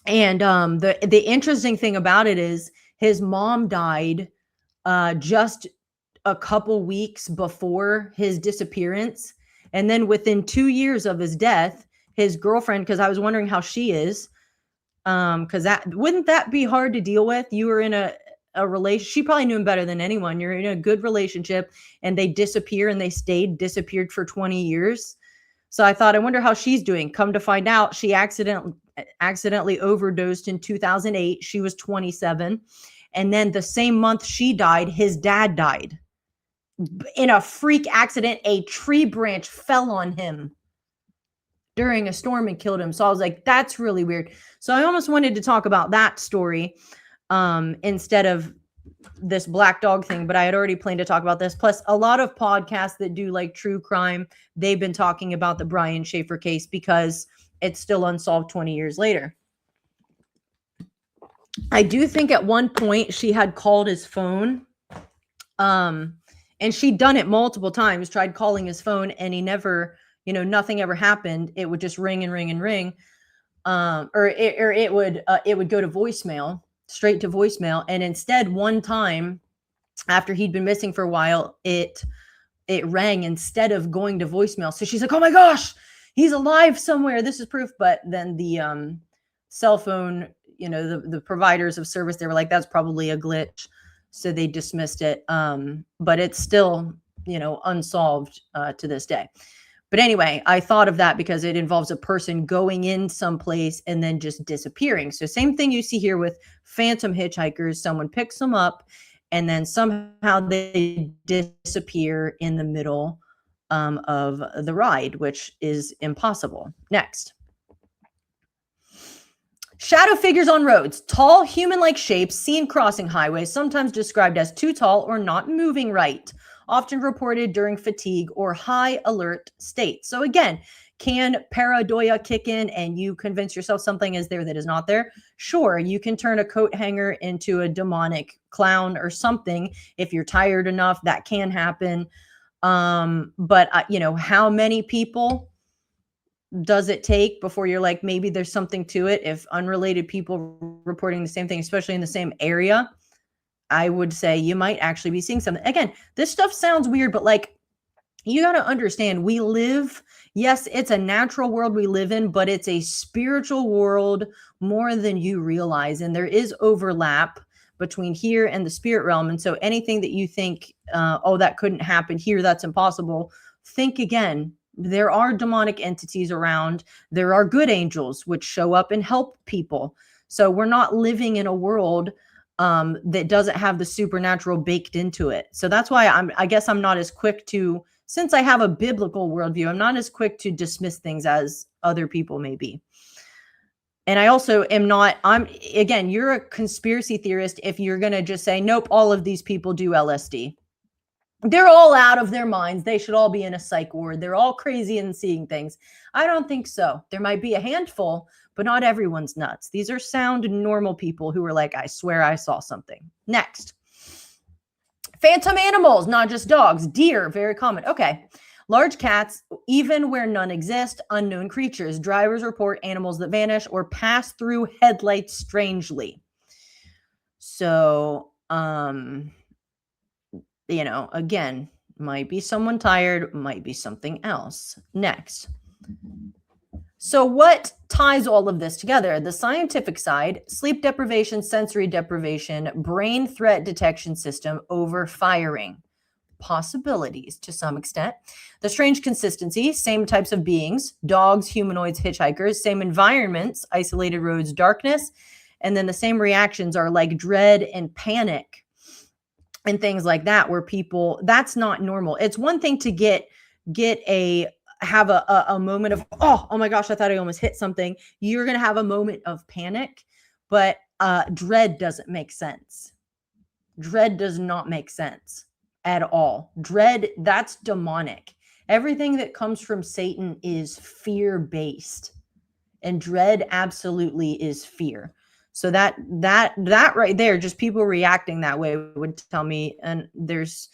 S2: And the interesting thing about it is his mom died just a couple weeks before his disappearance. And then within 2 years of his death, his girlfriend, because I was wondering how she is, because wouldn't that be hard to deal with? You were in a relation. She probably knew him better than anyone. You're in a good relationship and they disappear, and they disappeared for 20 years. So I thought, I wonder how she's doing. Come to find out, she accidentally overdosed in 2008. She was 27. And then the same month she died, his dad died. In a freak accident, a tree branch fell on him during a storm and killed him. So I was like, that's really weird. So I almost wanted to talk about that story instead of this black dog thing, but I had already planned to talk about this. Plus, a lot of podcasts that do like true crime, they've been talking about the Brian Schaefer case because it's still unsolved 20 years later. I do think at one point she had called his phone. And she'd done it multiple times, tried calling his phone, and he never, nothing ever happened. It would just ring and ring and ring. Or it would go to voicemail, straight to voicemail. And instead, one time after he'd been missing for a while, it rang instead of going to voicemail. So she's like, oh my gosh, he's alive somewhere. This is proof. But then the cell phone, the providers of service, they were like, that's probably a glitch. So they dismissed it. But it's still, unsolved to this day. But anyway, I thought of that because it involves a person going in someplace and then just disappearing. So same thing you see here with phantom hitchhikers. Someone picks them up and then somehow they disappear in the middle of the ride, which is impossible. Next. Shadow figures on roads, tall human-like shapes seen crossing highways, sometimes described as too tall or not moving right, often reported during fatigue or high alert states. So again, can pareidoia kick in and you convince yourself something is there that is not there? Sure, you can turn a coat hanger into a demonic clown or something. If you're tired enough, that can happen. But how many people does it take before you're like, maybe there's something to it? If unrelated people reporting the same thing, especially in the same area, I would say you might actually be seeing something. Again, this stuff sounds weird, but like, you got to understand, we live, yes, it's a natural world we live in, but it's a spiritual world more than you realize. And there is overlap between here and the spirit realm. And so anything that you think, that couldn't happen here, that's impossible, think again. There are demonic entities around. There are good angels which show up and help people. So we're not living in a world that doesn't have the supernatural baked into it. So that's why I guess I'm not as quick to, since I have a biblical worldview, I'm not as quick to dismiss things as other people may be. And I also am not, again, you're a conspiracy theorist if you're going to just say, nope, all of these people do LSD. They're all out of their minds. They should all be in a psych ward. They're all crazy and seeing things. I don't think so. There might be a handful, but not everyone's nuts. These are sound, normal people who are like, I swear I saw something. Next. Phantom animals, not just dogs. Deer, very common. Okay. Large cats, even where none exist. Unknown creatures. Drivers report animals that vanish or pass through headlights strangely. So, again, might be someone tired, might be something else. Next. So what ties all of this together? The scientific side, sleep deprivation, sensory deprivation, brain threat detection system overfiring. Possibilities to some extent. The strange consistency, same types of beings, dogs, humanoids, hitchhikers, same environments, isolated roads, darkness, and then the same reactions are like dread and panic and things like that, where people, that's not normal. It's one thing to have a moment of, oh my gosh, I thought I almost hit something. You're going to have a moment of panic, but dread doesn't make sense. Dread does not make sense at all. Dread, that's demonic. Everything that comes from Satan is fear based, and dread absolutely is fear. So that right there, just people reacting that way would tell me, and there's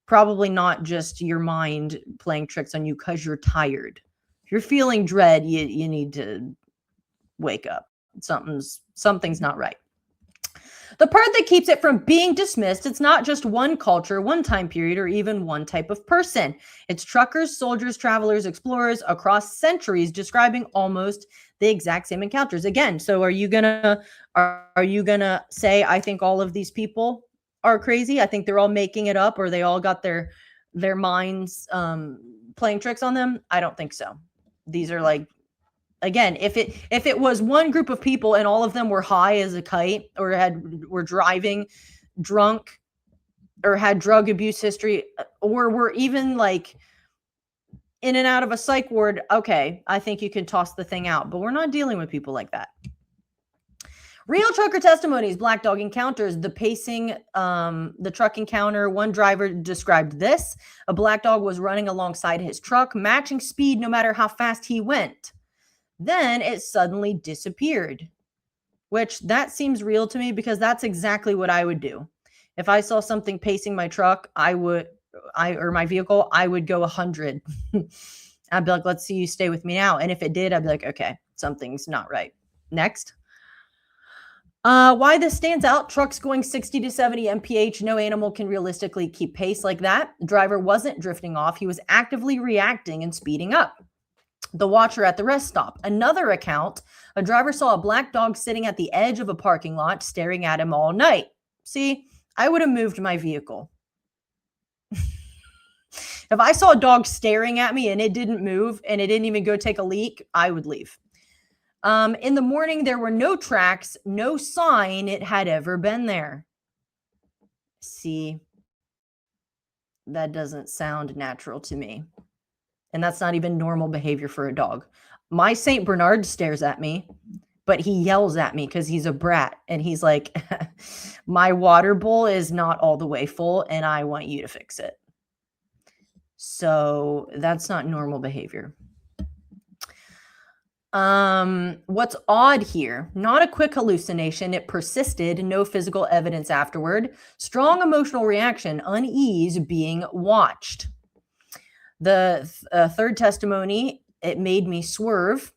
S2: probably not just your mind playing tricks on you because you're tired. If you're feeling dread, you need to wake up. Something's not right. The part that keeps it from being dismissed, it's not just one culture, one time period, or even one type of person. It's truckers, soldiers, travelers, explorers across centuries describing almost the exact same encounters. Again, so are you gonna say I think all of these people are crazy? I think they're all making it up, or they all got their minds playing tricks on them? I don't think so. These are like, again, if it was one group of people and all of them were high as a kite, or were driving drunk, or had drug abuse history, or were even like in and out of a psych ward, okay, I think you can toss the thing out. But we're not dealing with people like that. Real trucker testimonies, black dog encounters, the pacing, the truck encounter. One driver described this: a black dog was running alongside his truck, matching speed no matter how fast he went. Then it suddenly disappeared, which that seems real to me, because that's exactly what I would do. If I saw something pacing my truck, or my vehicle, I would go 100. I'd be like, let's see you stay with me now. And if it did, I'd be like, okay, something's not right. Next. Why this stands out: trucks going 60 to 70 mph. No animal can realistically keep pace like that. The driver wasn't drifting off. He was actively reacting and speeding up. The watcher at the rest stop. Another account: a driver saw a black dog sitting at the edge of a parking lot, staring at him all night. See, I would have moved my vehicle. If I saw a dog staring at me and it didn't move and it didn't even go take a leak, I would leave. In the morning, there were no tracks, no sign it had ever been there. See, that doesn't sound natural to me. And that's not even normal behavior for a dog. My Saint Bernard stares at me, but he yells at me because he's a brat. And he's like, my water bowl is not all the way full and I want you to fix it. So that's not normal behavior. What's odd here: not a quick hallucination. It persisted, no physical evidence afterward. Strong emotional reaction, unease, being watched. The third testimony: it made me swerve.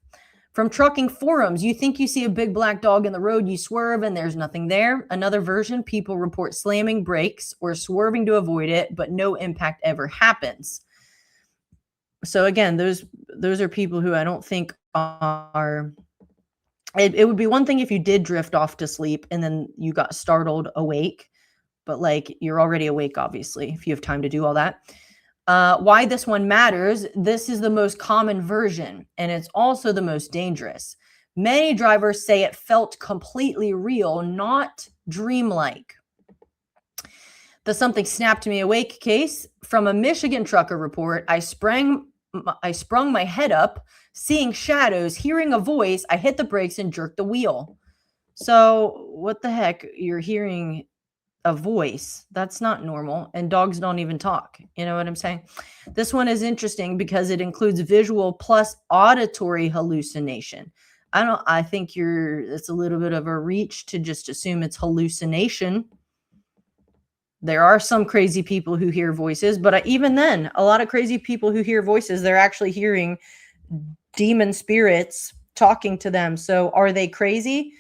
S2: From trucking forums: you think you see a big black dog in the road, you swerve and there's nothing there. Another version: people report slamming brakes or swerving to avoid it, but no impact ever happens. So again, those are people who I don't think are, it would be one thing if you did drift off to sleep and then you got startled awake, but like, you're already awake, obviously, if you have time to do all that. Why this one matters: this is the most common version, and it's also the most dangerous. Many drivers say it felt completely real, not dreamlike. The something snapped me awake case: from a Michigan trucker report, I sprung my head up, seeing shadows, hearing a voice. I hit the brakes and jerked the wheel. So what the heck? You're hearing a voice? That's not normal. And dogs don't even talk. You know what I'm saying? This one is interesting because it includes visual plus auditory hallucination. I think it's a little bit of a reach to just assume it's hallucination. There are some crazy people who hear voices, but even then, a lot of crazy people who hear voices, they're actually hearing demon spirits talking to them. So are they crazy?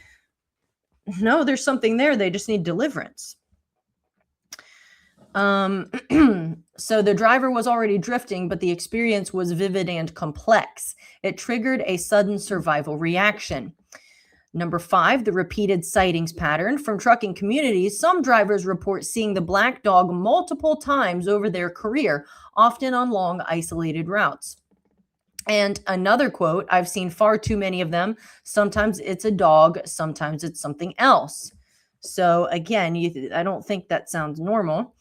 S2: No, there's something there. They just need deliverance. So the driver was already drifting, but the experience was vivid and complex. It triggered a sudden survival reaction. Number 5, the repeated sightings pattern. From trucking communities, some drivers report seeing the black dog multiple times over their career, often on long, isolated routes. And another quote: I've seen far too many of them. Sometimes it's a dog, sometimes it's something else. So again, I don't think that sounds normal,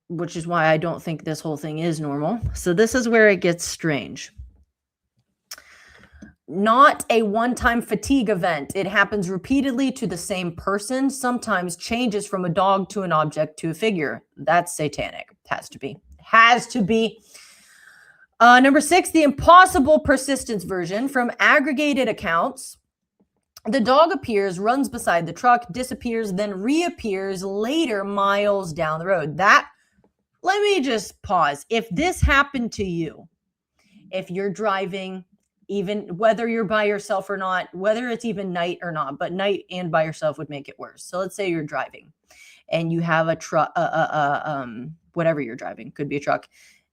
S2: which is why I don't think this whole thing is normal. So this is where it gets strange. Not a one-time fatigue event. It happens repeatedly to the same person, sometimes changes from a dog to an object to a figure. That's satanic. Has to be. Has to be. Number 6, the impossible persistence version. From aggregated accounts, the dog appears, runs beside the truck, disappears, then reappears later miles down the road. Let me just pause. If this happened to you, if you're driving, even whether you're by yourself or not, whether it's even night or not, but night and by yourself would make it worse. So let's say you're driving and you have a truck, whatever you're driving, could be a truck,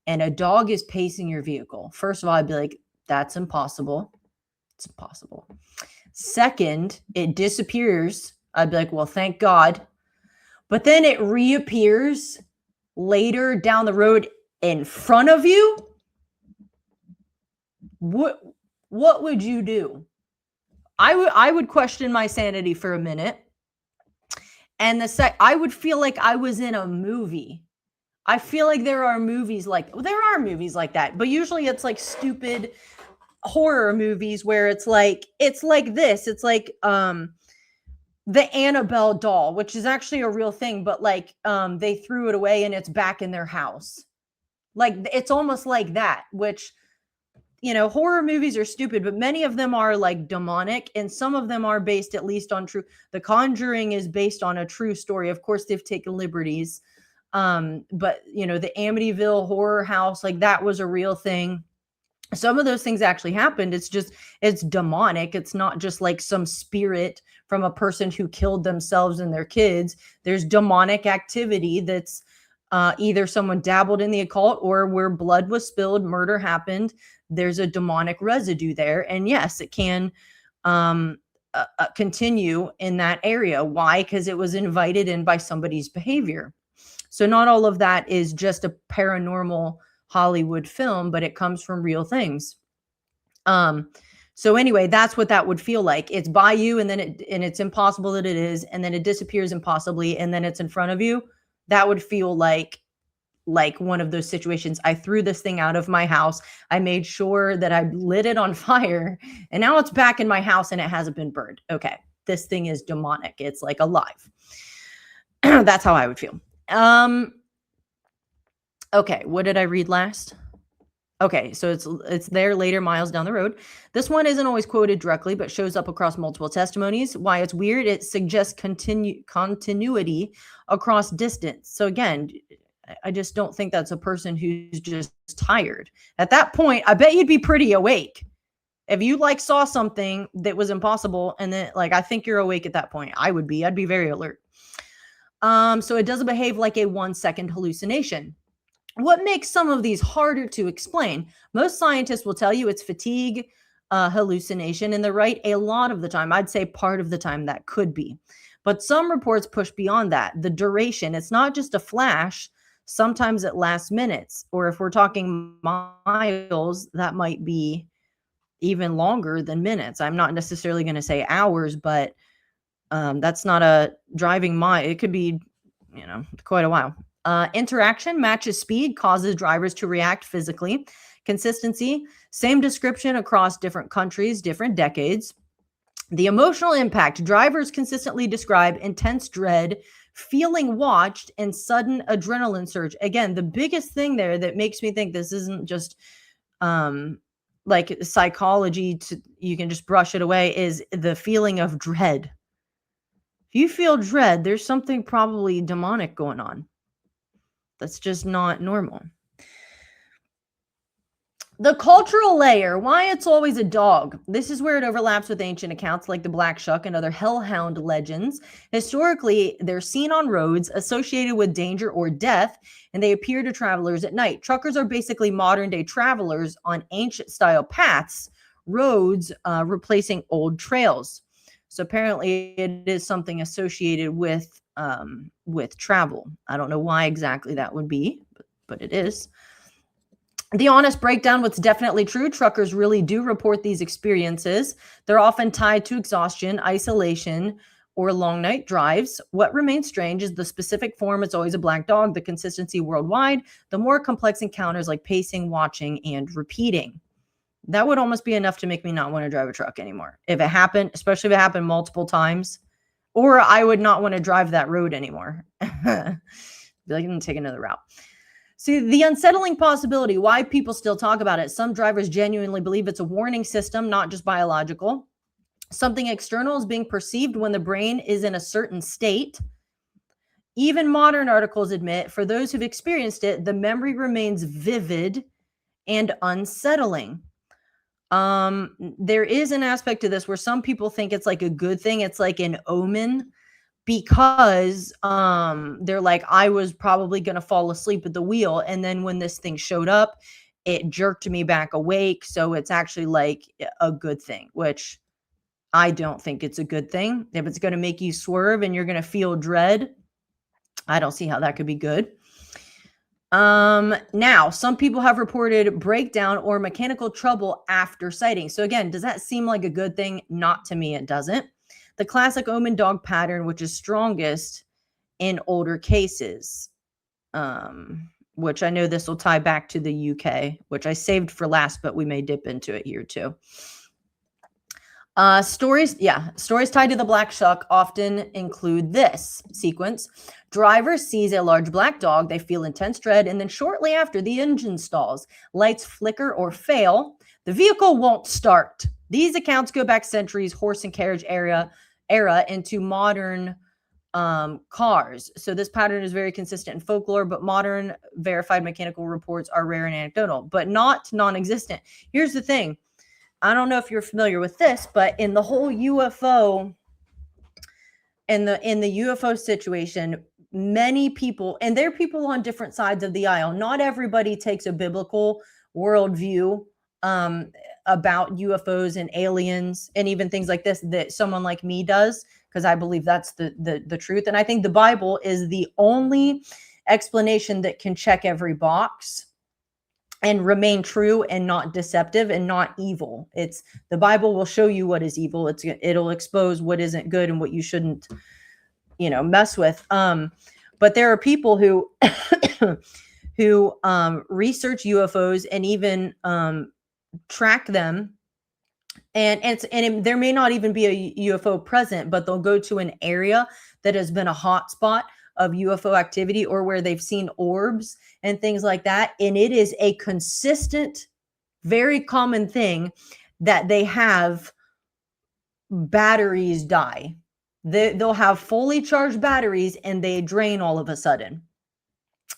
S2: and a dog is pacing your vehicle. First of all, I'd be like, that's impossible. It's impossible. Second, it disappears. I'd be like, well, thank God. But then it reappears later down the road in front of you. What would you do? I would question my sanity for a minute. And I would feel like I was in a movie. I feel like there are movies like that, but usually it's like stupid horror movies where it's like this. It's like the Annabelle doll, which is actually a real thing, but like they threw it away and it's back in their house. Like it's almost like that, which, you know, horror movies are stupid, but many of them are like demonic, and some of them are based at least on true. The Conjuring is based on a true story. Of course, they've taken liberties. But you know, the Amityville horror house, like that was a real thing. Some of those things actually happened. It's demonic. It's not just like some spirit from a person who killed themselves and their kids. There's demonic activity that's either someone dabbled in the occult or where blood was spilled, murder happened. There's a demonic residue there. And yes, it can continue in that area. Why? Because it was invited in by somebody's behavior. So not all of that is just a paranormal Hollywood film, but it comes from real things. So anyway, that's what that would feel like. It's by you, and then it's impossible that it is, and then it disappears impossibly, and then it's in front of you. That would feel like one of those situations. I threw this thing out of my house. I made sure that I lit it on fire, and now it's back in my house and it hasn't been burned. Okay, this thing is demonic. It's like alive. That's how I would feel. Okay, what did I read last? Okay, so it's there later miles down the road. This one isn't always quoted directly, but shows up across multiple testimonies. Why it's weird, it suggests continuity across distance. So again, I just don't think that's a person who's just tired. At that point, I bet you'd be pretty awake. If you like saw something that was impossible, and then like I think you're awake at that point. I'd be very alert. So it doesn't behave like a 1-second hallucination. What makes some of these harder to explain? Most scientists will tell you it's fatigue, hallucination, and they're right a lot of the time. I'd say part of the time that could be. But some reports push beyond that. The duration, it's not just a flash. Sometimes it lasts minutes. Or if we're talking miles, that might be even longer than minutes. I'm not necessarily going to say hours, but that's not a driving mile. It could be, quite a while. Interaction matches speed, causes drivers to react physically. Consistency, same description across different countries, different decades. The emotional impact, drivers consistently describe intense dread, feeling watched, and sudden adrenaline surge. Again, the biggest thing there that makes me think this isn't just like psychology, you can just brush it away, is the feeling of dread. If you feel dread, there's something probably demonic going on. That's just not normal. The cultural layer, why it's always a dog. This is where it overlaps with ancient accounts like the Black Shuck and other hellhound legends. Historically, they're seen on roads associated with danger or death, and they appear to travelers at night. Truckers are basically modern-day travelers on ancient-style paths, roads replacing old trails. So apparently it is something associated with travel. I don't know why exactly that would be, but it is. The honest breakdown, what's definitely true, truckers really do report these experiences. They're often tied to exhaustion, isolation, or long night drives. What remains strange is the specific form. It's always a black dog, the consistency worldwide, the more complex encounters like pacing, watching, and repeating. That would almost be enough to make me not want to drive a truck anymore. If it happened, especially if it happened multiple times, or I would not want to drive that road anymore. Be like, I'm going to take another route. See, the unsettling possibility, why people still talk about it. Some drivers genuinely believe it's a warning system, not just biological. Something external is being perceived when the brain is in a certain state. Even modern articles admit, for those who've experienced it, the memory remains vivid and unsettling. There is an aspect to this where some people think it's like a good thing. It's like an omen because they're like, I was probably going to fall asleep at the wheel. And then when this thing showed up, it jerked me back awake. So it's actually like a good thing, which I don't think it's a good thing. If it's going to make you swerve and you're going to feel dread, I don't see how that could be good. Now, some people have reported breakdown or mechanical trouble after sighting. So again, does that seem like a good thing? Not to me, it doesn't. The classic omen dog pattern, which is strongest in older cases, which I know this will tie back to the UK, which I saved for last, but we may dip into it here too. Stories tied to the black shuck often include this sequence. Driver sees a large black dog. They feel intense dread. And then shortly after, the engine stalls. Lights flicker or fail. The vehicle won't start. These accounts go back centuries, horse and carriage era into modern cars. So this pattern is very consistent in folklore, but modern verified mechanical reports are rare and anecdotal, but not non-existent. Here's the thing. I don't know if you're familiar with this, but in the whole UFO, in the UFO situation, many people, and there are people on different sides of the aisle. Not everybody takes a biblical worldview about UFOs and aliens and even things like this that someone like me does, because I believe that's the truth. And I think the Bible is the only explanation that can check every box and remain true and not deceptive and not evil. It's the Bible will show you what is evil. It'll expose what isn't good and what you shouldn't, mess with. But there are people who who research UFOs and even track them. And there may not even be a UFO present, but they'll go to an area that has been a hot spot of UFO activity or where they've seen orbs and things like that. And it is a consistent, very common thing that they have batteries die. They'll have fully charged batteries and they drain all of a sudden.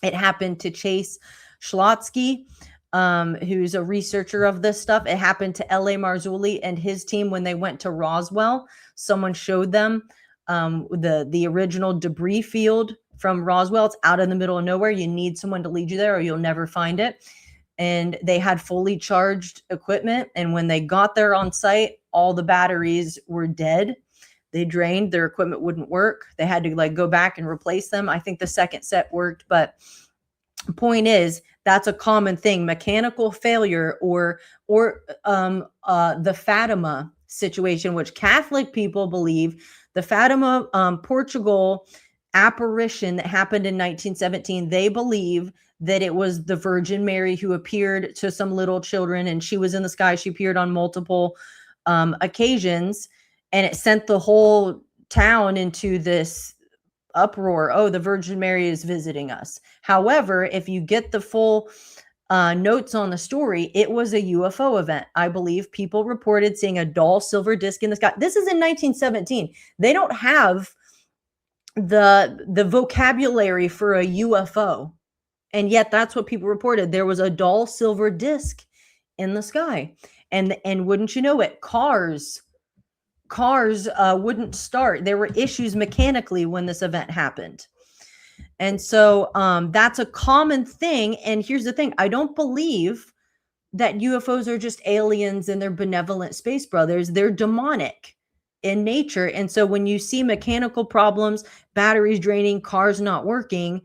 S2: It happened to Chase Schlotsky, who's a researcher of this stuff. It happened to L.A. Marzulli and his team when they went to Roswell. Someone showed them the original debris field from Roswell. It's out in the middle of nowhere. You need someone to lead you there or you'll never find it. And they had fully charged equipment. And when they got there on site, all the batteries were dead. They drained, their equipment wouldn't work. They had to go back and replace them. I think the second set worked, but the point is that's a common thing. Mechanical failure or the Fatima situation, which Catholic people believe. The Fatima, Portugal apparition that happened in 1917, they believe that it was the Virgin Mary who appeared to some little children and she was in the sky. She appeared on multiple occasions and it sent the whole town into this uproar. Oh, the Virgin Mary is visiting us. However, if you get the full notes on the story, it was a UFO event. I believe people reported seeing a dull silver disc in the sky. This is in 1917. They don't have the vocabulary for a UFO. And yet that's what people reported. There was a dull silver disc in the sky. And wouldn't you know it, cars wouldn't start. There were issues mechanically when this event happened. And so that's a common thing. And here's the thing. I don't believe that UFOs are just aliens and they're benevolent space brothers. They're demonic in nature. And so when you see mechanical problems, batteries draining, cars not working,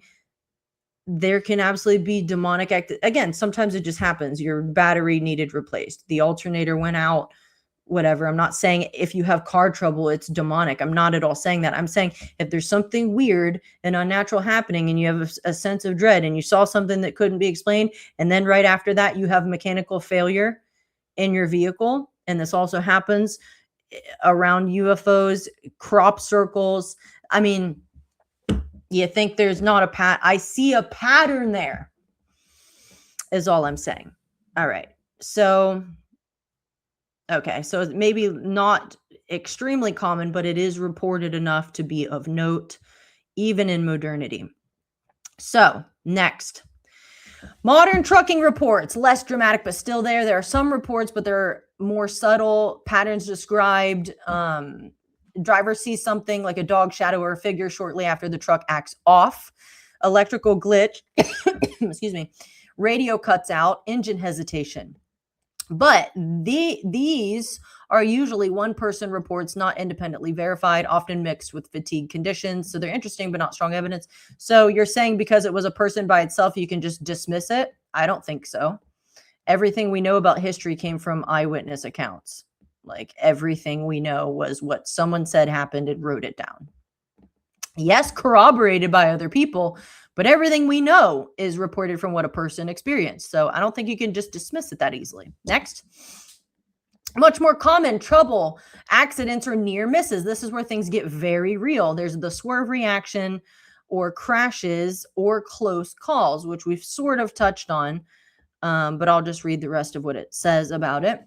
S2: there can absolutely be demonic again, sometimes it just happens. Your battery needed replaced. The alternator went out. Whatever. I'm not saying if you have car trouble, it's demonic. I'm not at all saying that. I'm saying if there's something weird and unnatural happening and you have a sense of dread and you saw something that couldn't be explained, and then right after that, you have mechanical failure in your vehicle, and this also happens around UFOs, crop circles. I mean, you think there's not a I see a pattern there, is all I'm saying. All right. So, okay. So maybe not extremely common, but it is reported enough to be of note, even in modernity. So, next. Modern trucking reports, less dramatic, but still there. There are some reports, but they're more subtle. Patterns described. Driver sees something like a dog, shadow, or a figure shortly after the truck acts off. Electrical glitch. Excuse me. Radio cuts out. Engine hesitation. But these are usually one-person reports, not independently verified, often mixed with fatigue conditions. So they're interesting, but not strong evidence. So you're saying because it was a person by itself, you can just dismiss it? I don't think so. Everything we know about history came from eyewitness accounts. Like everything we know was what someone said happened and wrote it down. Yes, corroborated by other people, but everything we know is reported from what a person experienced. So I don't think you can just dismiss it that easily. Next. Much more common, trouble, accidents, or near misses. This is where things get very real. There's the swerve reaction or crashes or close calls, which we've sort of touched on, but I'll just read the rest of what it says about it.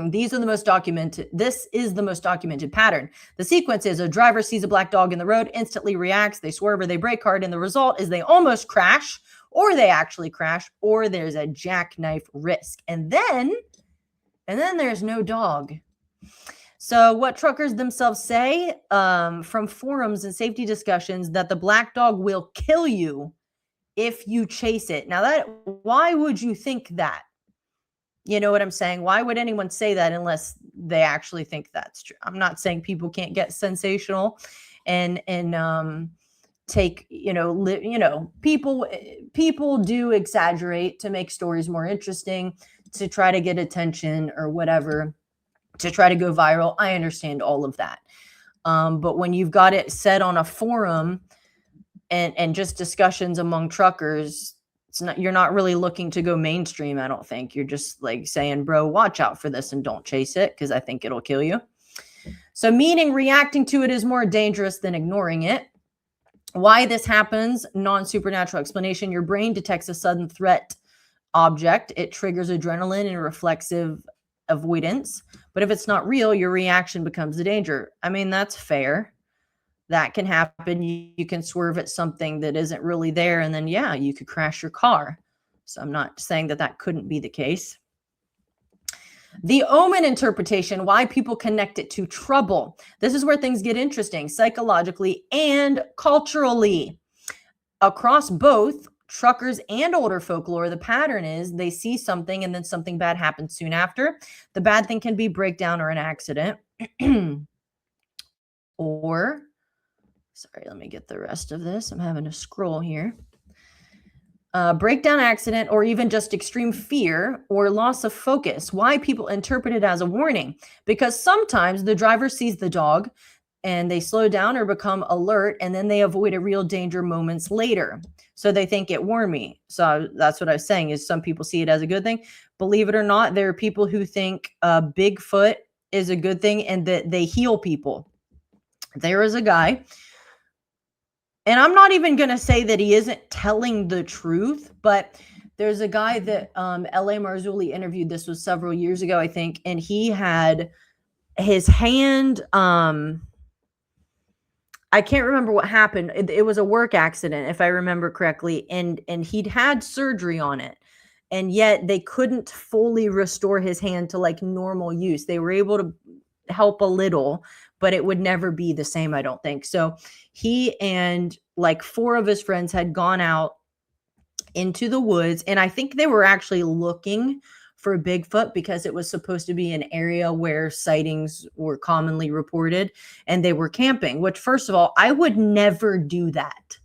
S2: These are the most documented. This is the most documented pattern. The sequence is a driver sees a black dog in the road, instantly reacts, they swerve or they brake hard, and the result is they almost crash, or they actually crash, or there's a jackknife risk. And then there's no dog. So what truckers themselves say from forums and safety discussions that the black dog will kill you if you chase it. Now why would you think that? You know what I'm saying? Why would anyone say that unless they actually think that's true? I'm not saying people can't get sensational and take, people do exaggerate to make stories more interesting, to try to get attention or whatever, to try to go viral. I understand all of that. But when you've got it said on a forum and just discussions among truckers, you're not really looking to go mainstream, I don't think. You're just like saying, bro, watch out for this and don't chase it because I think it'll kill you. So meaning reacting to it is more dangerous than ignoring it. Why this happens, non-supernatural explanation. Your brain detects a sudden threat object. It triggers adrenaline and reflexive avoidance. But if it's not real, your reaction becomes the danger. I mean, that's fair. That can happen. You can swerve at something that isn't really there, and then, yeah, you could crash your car. So I'm not saying that couldn't be the case. The omen interpretation, why people connect it to trouble. This is where things get interesting, psychologically and culturally. Across both truckers and older folklore, the pattern is they see something and then something bad happens soon after. The bad thing can be breakdown or an accident. Or... sorry, let me get the rest of this. I'm having to scroll here. Breakdown, accident, or even just extreme fear or loss of focus. Why people interpret it as a warning? Because sometimes the driver sees the dog and they slow down or become alert, and then they avoid a real danger moments later. So they think it warned me. So that's what I was saying, is some people see it as a good thing. Believe it or not, there are people who think Bigfoot is a good thing and that they heal people. There is a guy, and I'm not even going to say that he isn't telling the truth, but there's a guy that L.A. Marzulli interviewed. This was several years ago, I think, and he had his hand, I can't remember what happened. It was a work accident, if I remember correctly, and he'd had surgery on it, and yet they couldn't fully restore his hand to like normal use. They were able to help a little, but it would never be the same, I don't think. So he and like 4 of his friends had gone out into the woods, and I think they were actually looking for Bigfoot because it was supposed to be an area where sightings were commonly reported, and they were camping, which, first of all, I would never do that.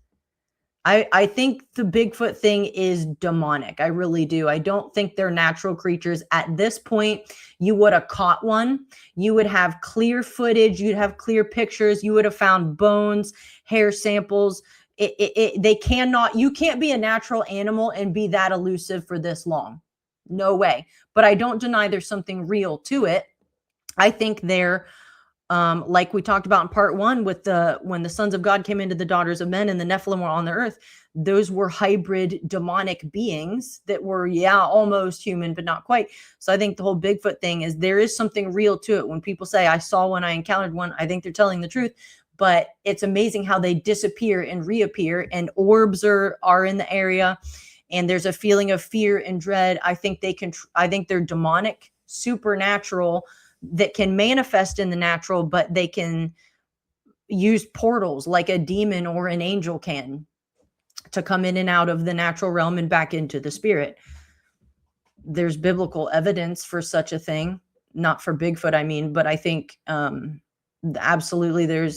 S2: I think the Bigfoot thing is demonic. I really do. I don't think they're natural creatures. At this point, you would have caught one. You would have clear footage. You'd have clear pictures. You would have found bones, hair samples. You can't be a natural animal and be that elusive for this long. No way. But I don't deny there's something real to it. I think they're like we talked about in part one with when the sons of God came into the daughters of men and the Nephilim were on the earth, those were hybrid demonic beings that were, yeah, almost human, but not quite. So I think the whole Bigfoot thing is there is something real to it. When people say I saw one, I encountered one, I think they're telling the truth. But it's amazing how they disappear and reappear, and orbs are in the area, and there's a feeling of fear and dread. I think I think they're demonic, supernatural, that can manifest in the natural, but they can use portals like a demon or an angel can to come in and out of the natural realm and back into the spirit. There's biblical evidence for such a thing, not for Bigfoot, I mean, but I think absolutely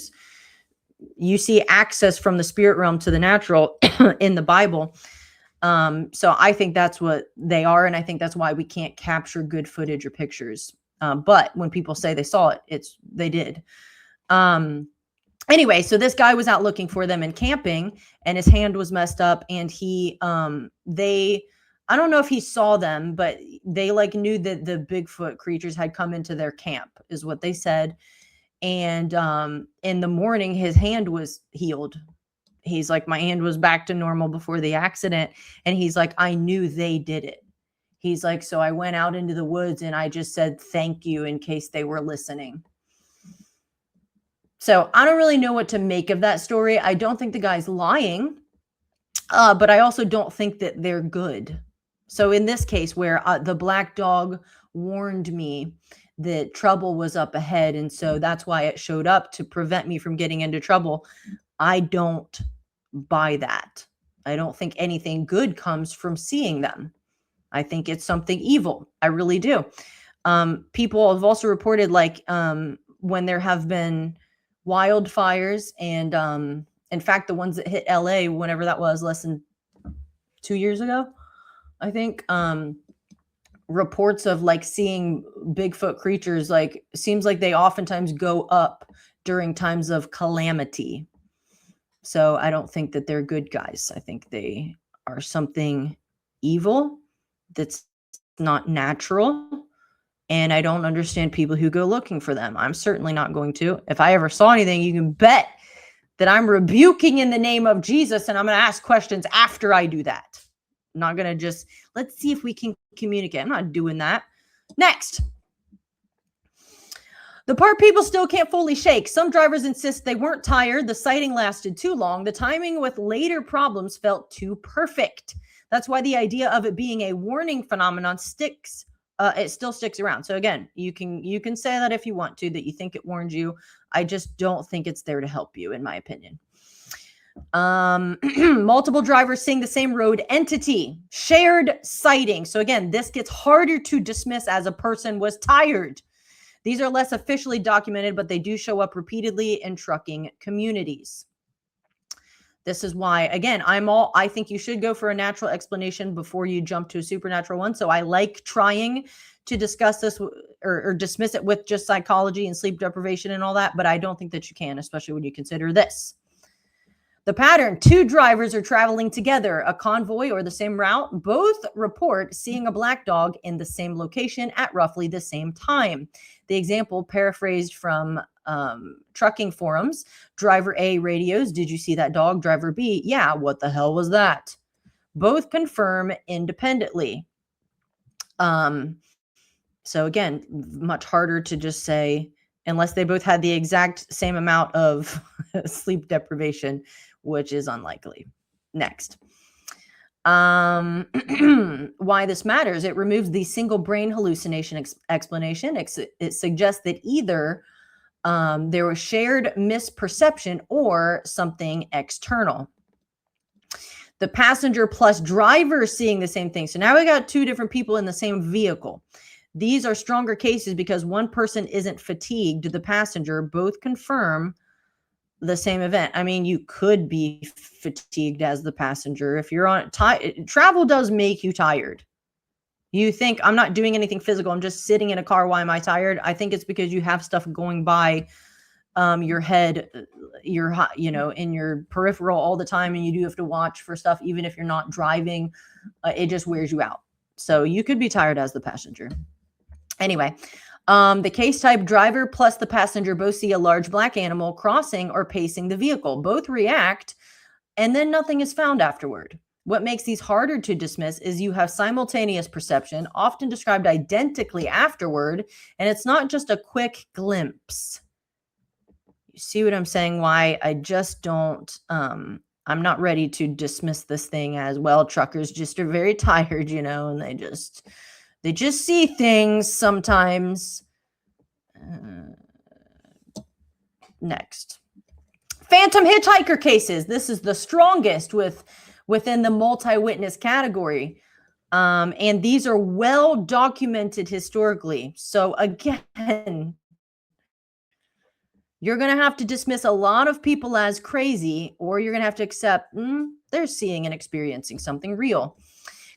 S2: you see access from the spirit realm to the natural in the Bible. So I think that's what they are. And I think that's why we can't capture good footage or pictures. But when people say they saw it, they did. Anyway, so this guy was out looking for them and camping, and his hand was messed up, and I don't know if he saw them, but they like knew that the Bigfoot creatures had come into their camp, is what they said. And in the morning, his hand was healed. He's like, my hand was back to normal before the accident. And he's like, I knew they did it. He's like, so I went out into the woods and I just said thank you in case they were listening. So I don't really know what to make of that story. I don't think the guy's lying, but I also don't think that they're good. So in this case where the black dog warned me that trouble was up ahead, and so that's why it showed up to prevent me from getting into trouble, I don't buy that. I don't think anything good comes from seeing them. I think it's something evil. I really do. People have also reported when there have been wildfires, and in fact, the ones that hit LA, whenever that was, less than 2 years ago, I think, reports of seeing Bigfoot creatures, seems like they oftentimes go up during times of calamity. So I don't think that they're good guys. I think they are something evil that's not natural. And I don't understand people who go looking for them. I'm certainly not going to. If I ever saw anything, you can bet that I'm rebuking in the name of Jesus, and I'm going to ask questions after I do that. I'm not going to just, let's see if we can communicate. I'm not doing that. Next. The part people still can't fully shake. Some drivers insist they weren't tired. The sighting lasted too long. The timing with later problems felt too perfect. That's why the idea of it being a warning phenomenon sticks. It still sticks around. So again, you can say that if you want to, that you think it warned you. I just don't think it's there to help you, in my opinion. Multiple drivers seeing the same road entity, shared sighting. So again, this gets harder to dismiss as a person was tired. These are less officially documented, but they do show up repeatedly in trucking communities. This is why, again, I think you should go for a natural explanation before you jump to a supernatural one. So I like trying to discuss this or dismiss it with just psychology and sleep deprivation and all that, but I don't think that you can, especially when you consider this. The pattern: 2 drivers are traveling together, a convoy or the same route. Both report seeing a black dog in the same location at roughly the same time. The example, paraphrased from trucking forums: driver A radios, "Did you see that dog?" Driver B, "Yeah, what the hell was that?" Both confirm independently. So again, much harder to just say, unless they both had the exact same amount of sleep deprivation, which is unlikely. Next. Why this matters: it removes the single brain hallucination explanation. It suggests that either there was shared misperception or something external. The passenger plus driver seeing the same thing. So now we got 2 different people in the same vehicle. These are stronger cases because one person isn't fatigued. The passenger both confirm the same event. I mean, you could be fatigued as the passenger. If you're on travel does make you tired. You think, I'm not doing anything physical, I'm just sitting in a car. Why am I tired? I think it's because you have stuff going by your head, in your peripheral all the time, and you do have to watch for stuff even if you're not driving. It just wears you out. So you could be tired as the passenger. Anyway, the case type driver plus the passenger both see a large black animal crossing or pacing the vehicle. Both react, and then nothing is found afterward. What makes these harder to dismiss is you have simultaneous perception, often described identically afterward, and it's not just a quick glimpse. You see what I'm saying? Why I just don't, I'm not ready to dismiss this thing as, well, truckers just are very tired, and they just see things sometimes. Next. Phantom hitchhiker cases. This is the strongest within the multi-witness category. And these are well documented historically. So again, you're going to have to dismiss a lot of people as crazy, or you're going to have to accept they're seeing and experiencing something real.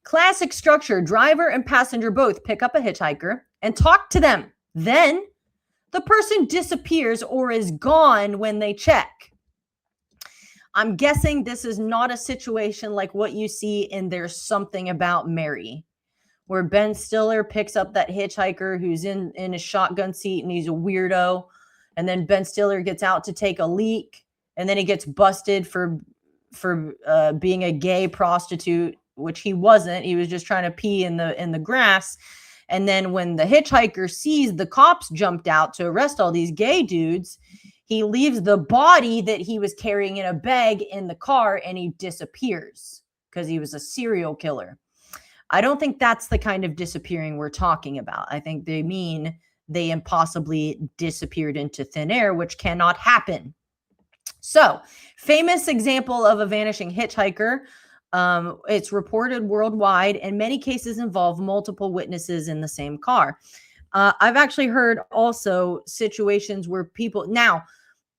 S2: Classic structure: driver and passenger both pick up a hitchhiker and talk to them. Then the person disappears or is gone when they check. I'm guessing this is not a situation like what you see in There's Something About Mary, where Ben Stiller picks up that hitchhiker who's in a shotgun seat and he's a weirdo. And then Ben Stiller gets out to take a leak, and then he gets busted for being a gay prostitute, which he wasn't. He was just trying to pee in the grass. And then when the hitchhiker sees the cops jumped out to arrest all these gay dudes, he leaves the body that he was carrying in a bag in the car, and he disappears because he was a serial killer. I don't think that's the kind of disappearing we're talking about. I think they mean they impossibly disappeared into thin air, which cannot happen. So, famous example of a vanishing hitchhiker. It's reported worldwide, and many cases involve multiple witnesses in the same car. I've actually heard also situations where people, now,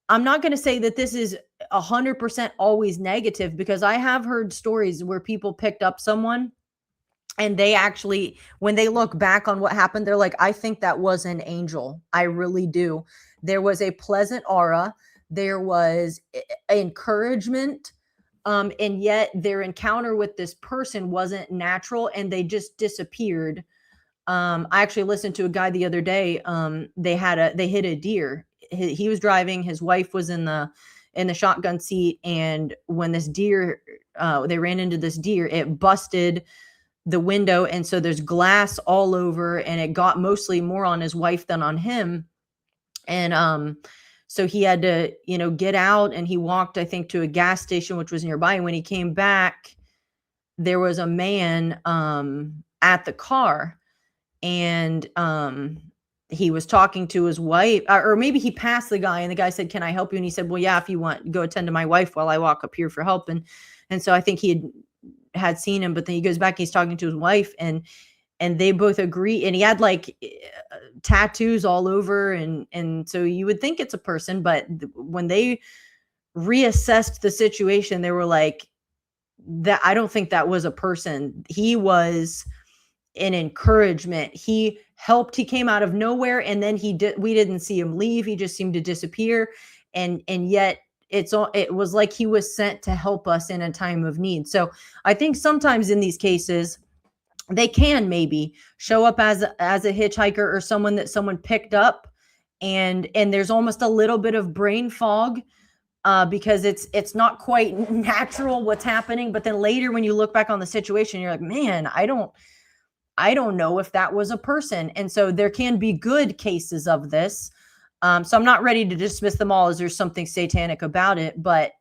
S2: I'm not going to say that this is 100% always negative, because I have heard stories where people picked up someone and they actually, when they look back on what happened, they're like, I think that was an angel. I really do. There was a pleasant aura. There was encouragement. And yet their encounter with this person wasn't natural, and they just disappeared. I actually listened to a guy the other day. They hit a deer. He was driving. His wife was in the shotgun seat. And when this deer, they ran into this deer, it busted the window. And so there's glass all over, and it got mostly more on his wife than on him. And, so he had to, get out, and he walked, I think, to a gas station, which was nearby. And when he came back, there was a man, at the car, and, he was talking to his wife, or maybe he passed the guy, and the guy said, "Can I help you?" And he said, "Well, yeah, if you want, go attend to my wife while I walk up here for help." And so I think he had seen him, but then he goes back, he's talking to his wife, and they both agree. And he had like tattoos all over. And so you would think it's a person, but when they reassessed the situation, they were like, that, I don't think that was a person. He was an encouragement. He helped. He came out of nowhere, and then we didn't see him leave. He just seemed to disappear. And yet it was like he was sent to help us in a time of need. So I think sometimes in these cases, they can maybe show up as a hitchhiker or someone that someone picked up, and there's almost a little bit of brain fog, because it's not quite natural what's happening. But then later, when you look back on the situation, you're like, man, I don't know if that was a person. And so there can be good cases of this. So I'm not ready to dismiss them all as there's something satanic about it, but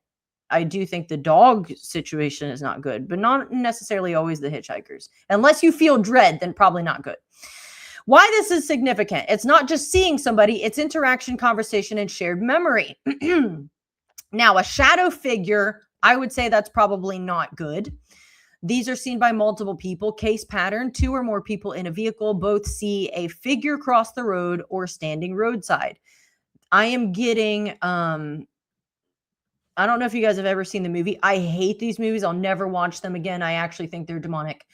S2: I do think the dog situation is not good, but not necessarily always the hitchhikers. Unless you feel dread, then probably not good. Why this is significant: it's not just seeing somebody, it's interaction, conversation, and shared memory. Now, a shadow figure, I would say that's probably not good. These are seen by multiple people. Case pattern: 2 or more people in a vehicle both see a figure cross the road or standing roadside. I am getting, I don't know if you guys have ever seen the movie. I hate these movies. I'll never watch them again. I actually think they're demonic.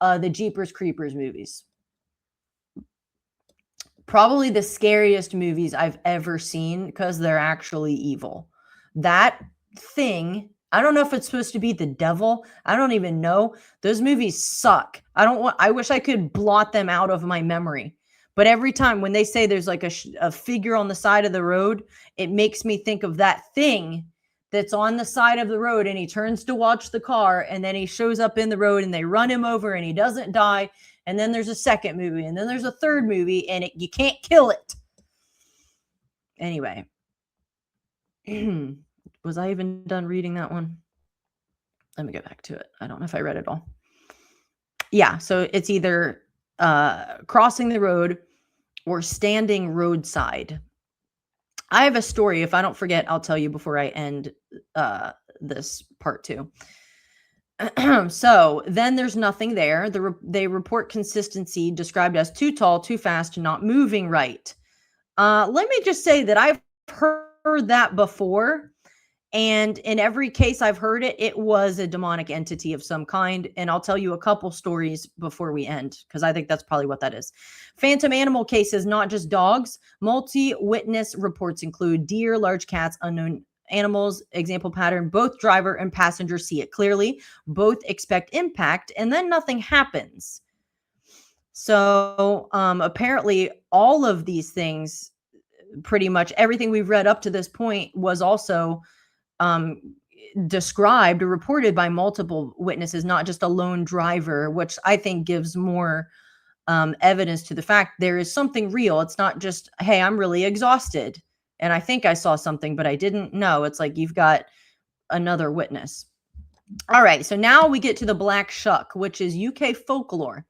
S2: The Jeepers Creepers movies. Probably the scariest movies I've ever seen, because they're actually evil. That thing I don't know if it's supposed to be the devil. I don't even know. Those movies suck. I wish I could blot them out of my memory. But every time when they say there's like a figure on the side of the road, it makes me think of that thing that's on the side of the road, and he turns to watch the car, and then he shows up in the road and they run him over and he doesn't die. And then there's a second movie, and then there's a third movie, and you can't kill it. Anyway. Was I even done reading that one? Let me go back to it. I don't know if I read it all. Yeah, so it's either crossing the road or standing roadside. I have a story. If I don't forget, I'll tell you before I end this part 2. So then there's nothing there. They report consistency described as too tall, too fast, not moving right. Let me just say that I've heard that before. And in every case I've heard it, it was a demonic entity of some kind. And I'll tell you a couple stories before we end, because I think that's probably what that is. Phantom animal cases, not just dogs. Multi-witness reports include deer, large cats, unknown animals. Example pattern, both driver and passenger see it clearly. Both expect impact, and then nothing happens. So apparently all of these things, pretty much everything we've read up to this point, was also described or reported by multiple witnesses, not just a lone driver, which I think gives more evidence to the fact there is something real. It's not just, hey, I'm really exhausted and I think I saw something, but I didn't know. It's like you've got another witness. All right, so now we get to the Black Shuck, which is UK folklore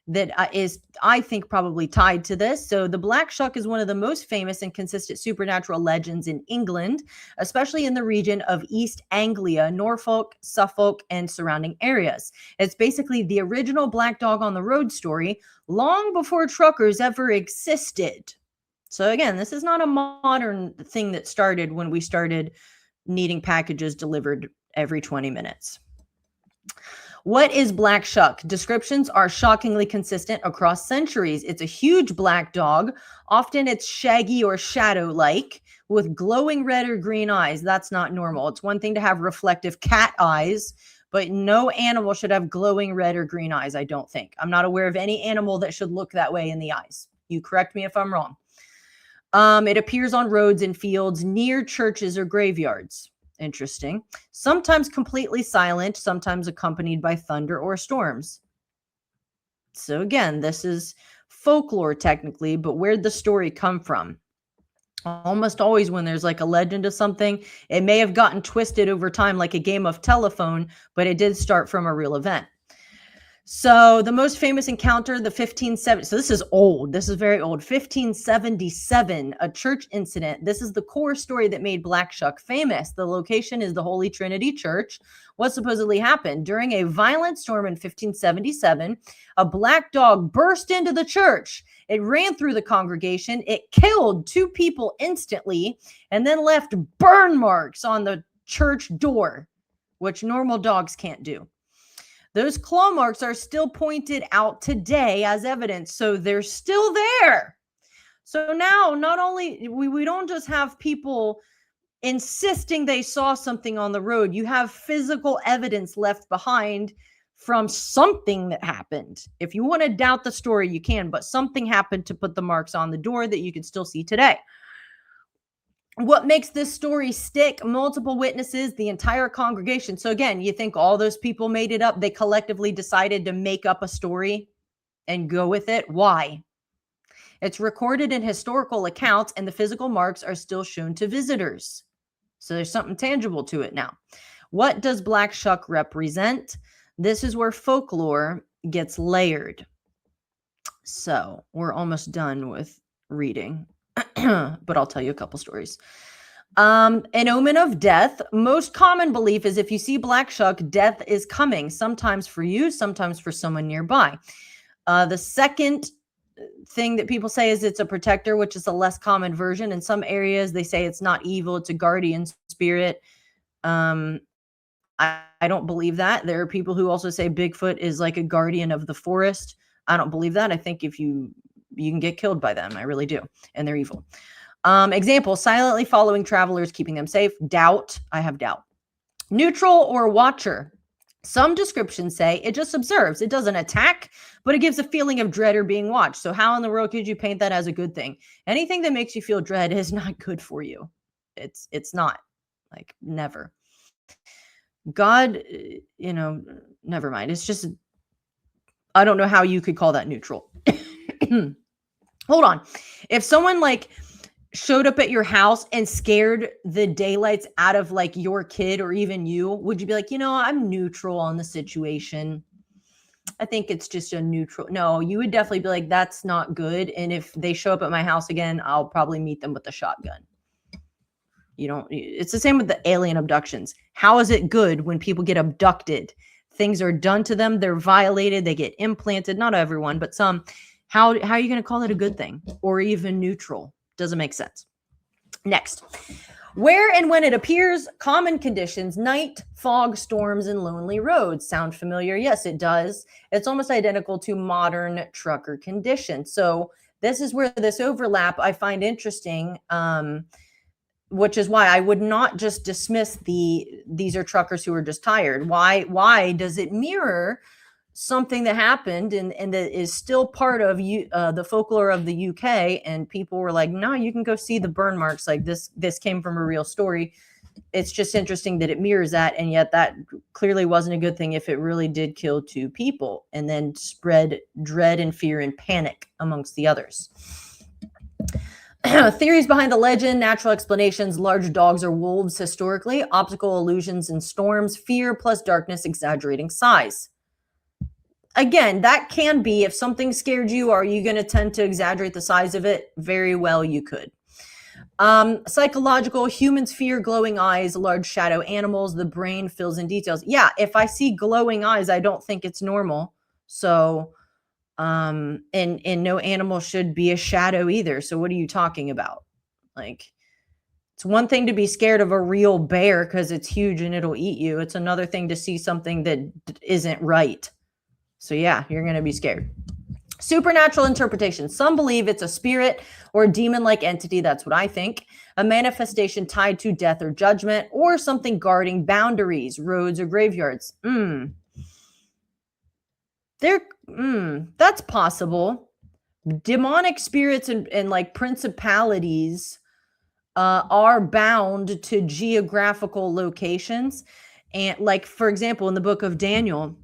S2: that is, I think, probably tied to this. So the Black Shuck is one of the most famous and consistent supernatural legends in England, especially in the region of East Anglia, Norfolk, Suffolk, and surrounding areas. It's basically the original black dog on the road story, long before truckers ever existed. So again, this is not a modern thing that started when we started needing packages delivered every 20 minutes. What is Black Shuck? Descriptions are shockingly consistent across centuries. It's a huge black dog. Often it's shaggy or shadow-like with glowing red or green eyes. That's not normal. It's one thing to have reflective cat eyes, but no animal should have glowing red or green eyes, I don't think. I'm not aware of any animal that should look that way in the eyes. You correct me if I'm wrong. It appears on roads and fields near churches or graveyards. Interesting. Sometimes completely silent, sometimes accompanied by thunder or storms. So again, this is folklore technically, but where'd the story come from? Almost always when there's like a legend of something, it may have gotten twisted over time like a game of telephone, but it did start from a real event. So the most famous encounter, the 1570, so this is old. This is very old. 1577, a church incident. This is the core story that made Black Shuck famous. The location is the Holy Trinity Church. What supposedly happened? During a violent storm in 1577, a black dog burst into the church. It ran through the congregation. It killed 2 people instantly and then left burn marks on the church door, which normal dogs can't do. Those claw marks are still pointed out today as evidence. So they're still there. So now not only we don't just have people insisting they saw something on the road, you have physical evidence left behind from something that happened. If you want to doubt the story, you can, but something happened to put the marks on the door that you can still see today. What makes this story stick? Multiple witnesses, the entire congregation. So again, you think all those people made it up? They collectively decided to make up a story and go with it. Why? It's recorded in historical accounts and the physical marks are still shown to visitors. So there's something tangible to it now. What does Black Shuck represent? This is where folklore gets layered. So we're almost done with reading. But I'll tell you a couple stories. An omen of death. Most common belief is if you see Black Shuck, death is coming, sometimes for you, sometimes for someone nearby. The second thing that people say is it's a protector, which is a less common version. In some areas, they say it's not evil, it's a guardian spirit. I don't believe that. There are people who also say Bigfoot is like a guardian of the forest. I don't believe that. I think if you can get killed by them. I really do. And they're evil. Example, silently following travelers, keeping them safe. Doubt. I have doubt. Neutral or watcher. Some descriptions say it just observes. It doesn't attack, but it gives a feeling of dread or being watched. So how in the world could you paint that as a good thing? Anything that makes you feel dread is not good for you. It's not. Like, never. God, never mind. It's just, I don't know how you could call that neutral. Hold on. If someone like showed up at your house and scared the daylights out of like your kid or even you, would you be like, I'm neutral on the situation? I think it's just a neutral. No, you would definitely be like, that's not good. And if they show up at my house again, I'll probably meet them with a shotgun. It's the same with the alien abductions. How is it good when people get abducted? Things are done to them. They're violated. They get implanted. Not everyone, but some. How are you going to call it a good thing or even neutral? Doesn't make sense. Next, where and when it appears, common conditions, night, fog, storms, and lonely roads. Sound familiar? Yes, it does. It's almost identical to modern trucker conditions. So this is where this overlap I find interesting, which is why I would not just dismiss these are truckers who are just tired. Why does it mirror something that happened and that is still part of the folklore of the UK? And people were like, no, you can go see the burn marks. Like this came from a real story. It's just interesting that it mirrors that. And yet that clearly wasn't a good thing if it really did kill 2 people and then spread dread and fear and panic amongst the others. Theories behind the legend, natural explanations, large dogs or wolves historically, optical illusions in storms, fear plus darkness exaggerating size. Again, that can be, if something scared you, are you going to tend to exaggerate the size of it? Very well, you could. Psychological, humans fear glowing eyes, large shadow animals, the brain fills in details. Yeah, if I see glowing eyes, I don't think it's normal. So, and no animal should be a shadow either. So what are you talking about? Like, it's one thing to be scared of a real bear because it's huge and it'll eat you. It's another thing to see something that isn't right. So yeah, you're going to be scared. Supernatural interpretation. Some believe it's a spirit or a demon-like entity. That's what I think. A manifestation tied to death or judgment, or something guarding boundaries, roads or graveyards. That's possible. Demonic spirits and like principalities are bound to geographical locations. And like, for example, in the book of Daniel,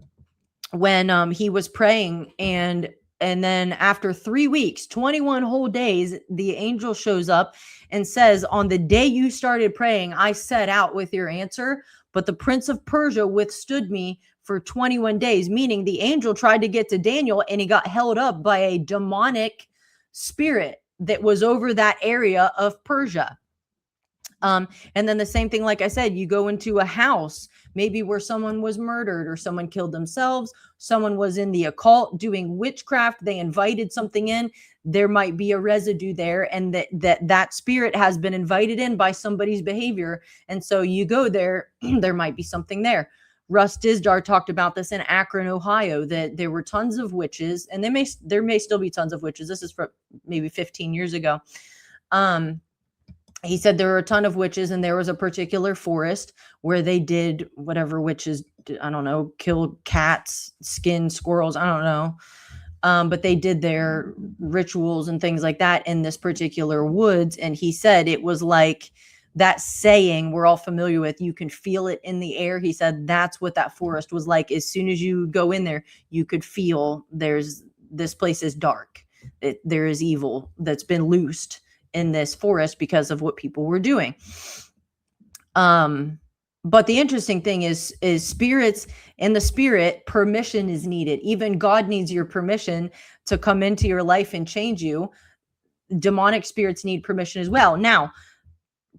S2: when he was praying and then after 3 weeks, 21 whole days, the angel shows up and says, on the day you started praying, I set out with your answer, but the prince of Persia withstood me for 21 days, meaning the angel tried to get to Daniel and he got held up by a demonic spirit that was over that area of Persia. And then the same thing, like I said, you go into a house, maybe where someone was murdered or someone killed themselves, someone was in the occult doing witchcraft, they invited something in, there might be a residue there, and that spirit has been invited in by somebody's behavior. And so you go there, there might be something there. Russ Dizdar talked about this in Akron, Ohio, that there were tons of witches, and there may still be tons of witches. This is from maybe 15 years ago. He said there were a ton of witches, and there was a particular forest where they did whatever witches, I don't know, kill cats, skin squirrels, I don't know. But they did their rituals and things like that in this particular woods. And he said it was like that saying we're all familiar with, you can feel it in the air. He said that's what that forest was like. As soon as you go in there, you could feel this place is dark. There is evil that's been loosed in this forest because of what people were doing. But the interesting thing is spirits, in the spirit, permission is needed. Even God needs your permission to come into your life and change you. Demonic spirits need permission as well. Now,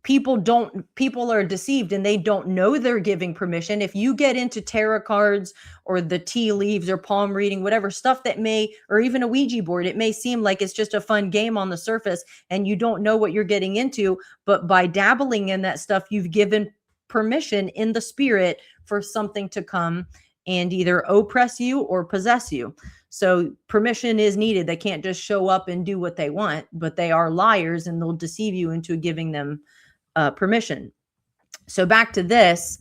S2: people are deceived and they don't know they're giving permission. If you get into tarot cards or the tea leaves or palm reading, whatever stuff that or even a Ouija board, it may seem like it's just a fun game on the surface and you don't know what you're getting into, but by dabbling in that stuff, you've given permission in the spirit for something to come and either oppress you or possess you. So permission is needed. They can't just show up and do what they want, but they are liars and they'll deceive you into giving them permission. So back to this,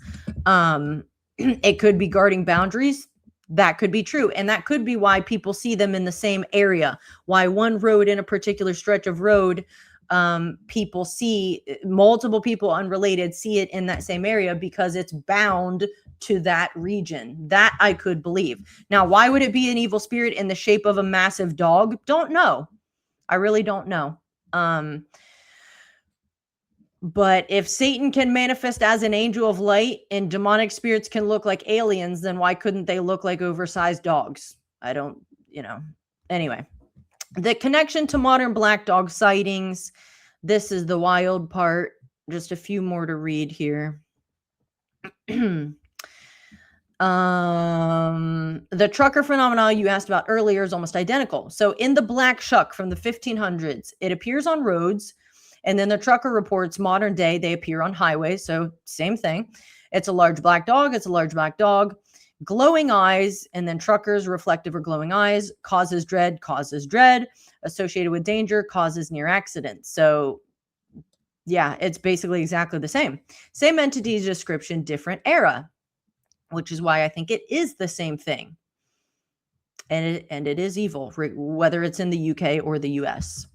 S2: it could be guarding boundaries. That could be true. And that could be why people see them in the same area. Why one road in a particular stretch of road, people see multiple people unrelated see it in that same area because it's bound to that region. That I could believe. Now, why would it be an evil spirit in the shape of a massive dog? Don't know. I really don't know. But if Satan can manifest as an angel of light and demonic spirits can look like aliens, then why couldn't they look like oversized dogs? I don't, Anyway, the connection to modern black dog sightings. This is the wild part. Just a few more to read here. The trucker phenomenon you asked about earlier is almost identical. So in the black shuck from the 1500s, it appears on roads. And then the trucker reports modern day, they appear on highways. So same thing. It's a large black dog. It's a large black dog. Glowing eyes. And then truckers, reflective or glowing eyes, causes dread. Associated with danger, causes near accidents. So yeah, it's basically exactly the same. Same entity description, different era, which is why I think it is the same thing. And it is evil, whether it's in the UK or the US.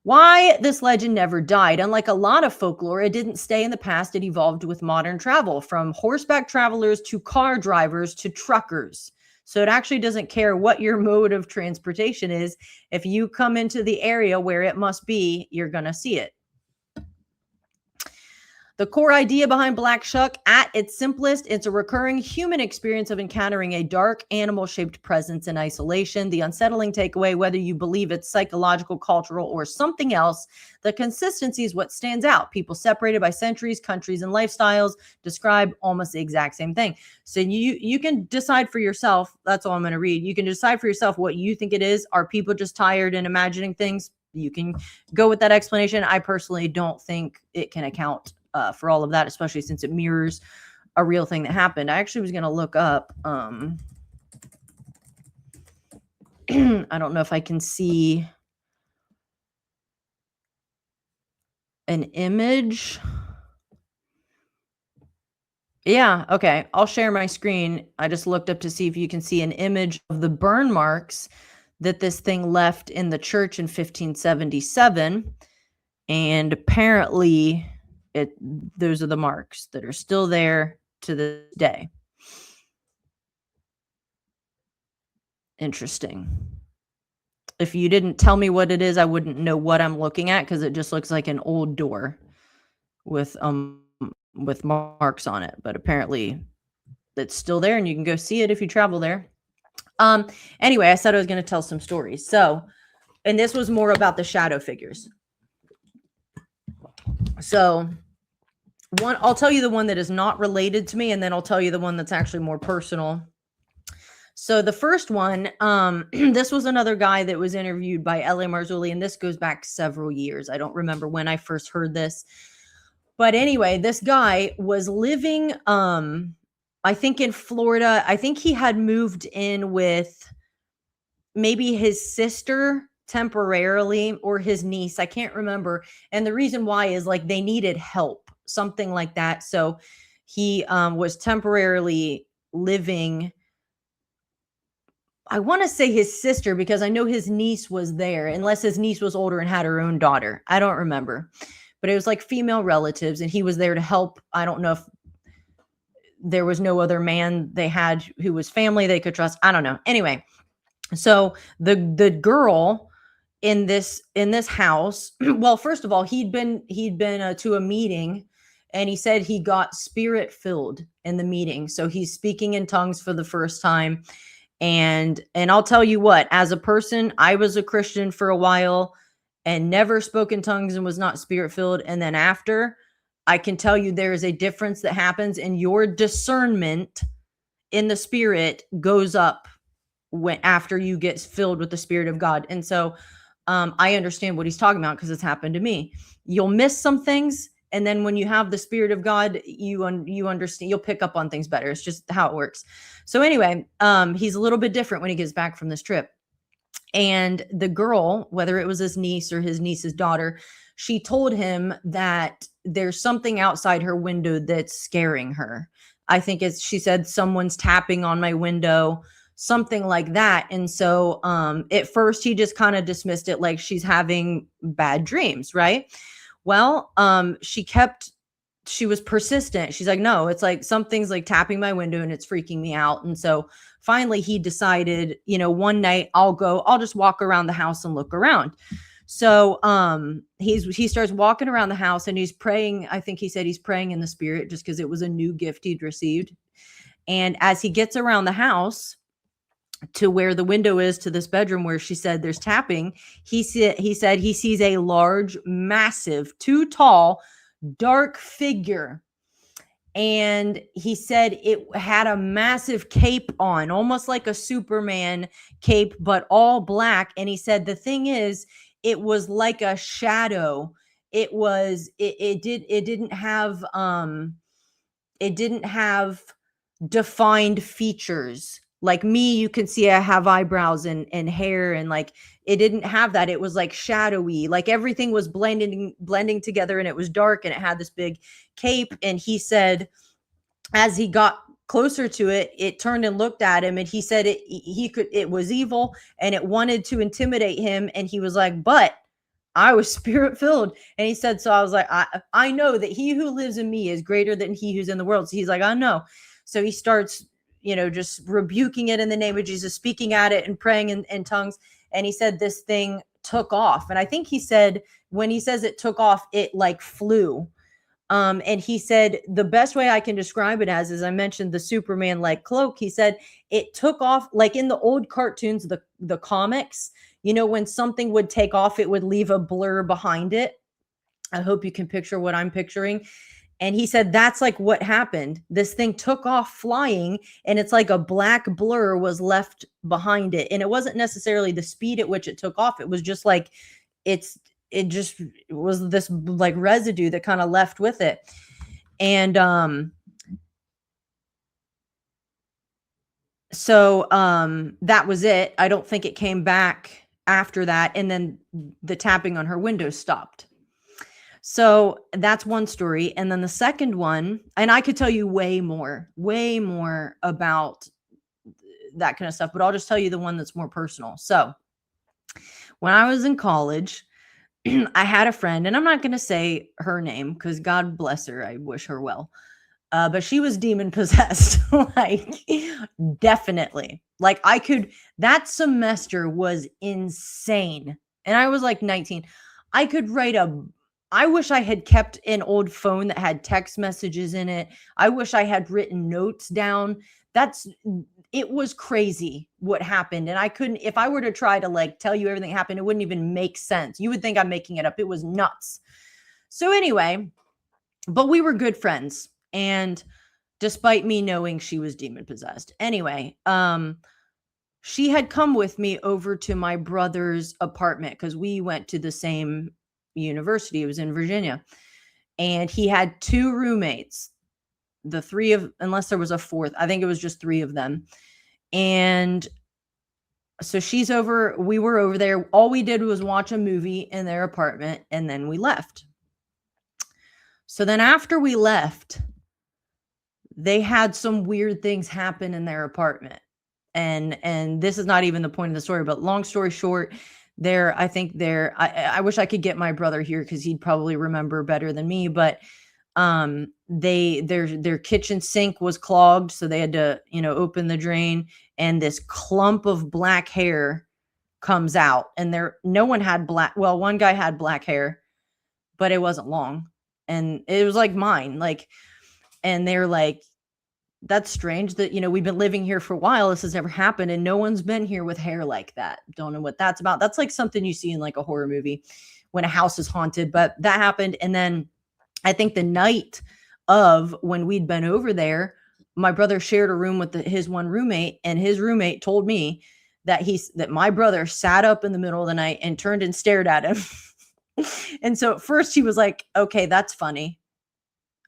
S2: Why this legend never died. Unlike a lot of folklore, it didn't stay in the past. It evolved with modern travel, from horseback travelers to car drivers to truckers. So it actually doesn't care what your mode of transportation is. If you come into the area where it must be, you're going to see it. The core idea behind Black Shuck, at its simplest, it's a recurring human experience of encountering a dark animal-shaped presence in isolation. The unsettling takeaway, whether you believe it's psychological, cultural, or something else, the consistency is what stands out. People separated by centuries, countries, and lifestyles describe almost the exact same thing. So you can decide for yourself. That's all I'm going to read. You can decide for yourself what you think it is. Are people just tired and imagining things? You can go with that explanation. I personally don't think it can account for all of that, especially since it mirrors a real thing that happened. I actually was going to look up, I don't know if I can see an image. Yeah, okay. I'll share my screen. I just looked up to see if you can see an image of the burn marks that this thing left in the church in 1577. And apparently those are the marks that are still there to this day. Interesting. If you didn't tell me what it is, I wouldn't know what I'm looking at, because it just looks like an old door with marks on it. But apparently it's still there, and you can go see it if you travel there. Anyway, I said I was going to tell some stories. So, and this was more about the shadow figures. So I'll tell you the one that is not related to me, and then I'll tell you the one that's actually more personal. So the first one, this was another guy that was interviewed by L.A. Marzulli, and this goes back several years. I don't remember when I first heard this. But anyway, this guy was living, I think in Florida. I think he had moved in with maybe his sister temporarily, or his niece. I can't remember. And the reason why is like they needed help, something like that. So he was temporarily living, I want to say his sister, because I know his niece was there, unless his niece was older and had her own daughter. I don't remember. But it was like female relatives, and he was there to help. I don't know if there was no other man they had who was family they could trust. I don't know. Anyway, so the girl in this house, well, first of all, he'd been to a meeting, and he said he got spirit filled in the meeting. So he's speaking in tongues for the first time. And I'll tell you what, as a person, I was a Christian for a while and never spoke in tongues and was not spirit filled. And then after, I can tell you there is a difference that happens, and your discernment in the spirit goes up after you get filled with the Spirit of God. And so I understand what he's talking about, because it's happened to me. You'll miss some things, and then when you have the Spirit of God, you understand, you'll pick up on things better. It's just how it works. So anyway, he's a little bit different when he gets back from this trip. And the girl, whether it was his niece or his niece's daughter, she told him that there's something outside her window that's scaring her. I think it's, she said, someone's tapping on my window, something like that. And so at first he just kind of dismissed it like she's having bad dreams, right? Well, she was persistent. She's like, no, it's like something's like tapping my window and it's freaking me out. And so finally he decided, one night I'll just walk around the house and look around. So he starts walking around the house and he's praying. I think he said he's praying in the spirit just because it was a new gift he'd received. And as he gets around the house to where the window is to this bedroom where she said there's tapping, he said he sees a large, massive, too tall, dark figure. And he said it had a massive cape on, almost like a Superman cape, but all black. And he said the thing is, it was like a shadow. It didn't have defined features. Like me, you can see I have eyebrows and hair, and like it didn't have that. It was like shadowy, like everything was blending together, and it was dark, and it had this big cape. And he said as he got closer to it, it turned and looked at him, and he said it was evil and it wanted to intimidate him. And he was like, but I was spirit filled. And he said, so I was like, I know that he who lives in me is greater than he who's in the world. So he's like, I know. So he starts, just rebuking it in the name of Jesus, speaking at it and praying in tongues. And he said this thing took off. And I think he said, when he says it took off, it like flew. And he said the best way I can describe it as I mentioned the Superman like cloak. He said it took off like in the old cartoons, the comics, when something would take off, it would leave a blur behind it. I hope you can picture what I'm picturing. And he said that's like what happened. This thing took off flying, and it's like a black blur was left behind it. And it wasn't necessarily the speed at which it took off. It was just like it just was this like residue that kind of left with it. And so that was it. I don't think it came back after that. And then the tapping on her window stopped. So that's one story. And then the second one, and I could tell you way more about that kind of stuff, but I'll just tell you the one that's more personal. So when I was in college, I had a friend, and I'm not going to say her name because God bless her. I wish her well. But she was demon possessed, like definitely. Like that semester was insane. And I was like 19. I could write I wish I had kept an old phone that had text messages in it. I wish I had written notes down. It was crazy what happened. And I couldn't, if I were to try to like tell you everything happened, it wouldn't even make sense. You would think I'm making it up. It was nuts. So anyway, but we were good friends. And despite me knowing she was demon possessed. Anyway, she had come with me over to my brother's apartment because we went to the same university. It was in Virginia. And he had two roommates, unless there was a fourth, I think it was just three of them. And so we were over there. All we did was watch a movie in their apartment, and then we left. So then after we left, they had some weird things happen in their apartment. And this is not even the point of the story, but long story short, I wish I could get my brother here because he'd probably remember better than me, but their kitchen sink was clogged, so they had to open the drain, and this clump of black hair comes out. And no one had one guy had black hair, but it wasn't long, and it was like mine, like, and they're like, that's strange that we've been living here for a while, this has never happened, and no one's been here with hair like that. Don't know what that's about. That's like something you see in like a horror movie when a house is haunted, but that happened. And then I think the night of when we'd been over there, my brother shared a room with his one roommate, and his roommate told me that my brother sat up in the middle of the night and turned and stared at him. And so at first he was like, okay, that's funny.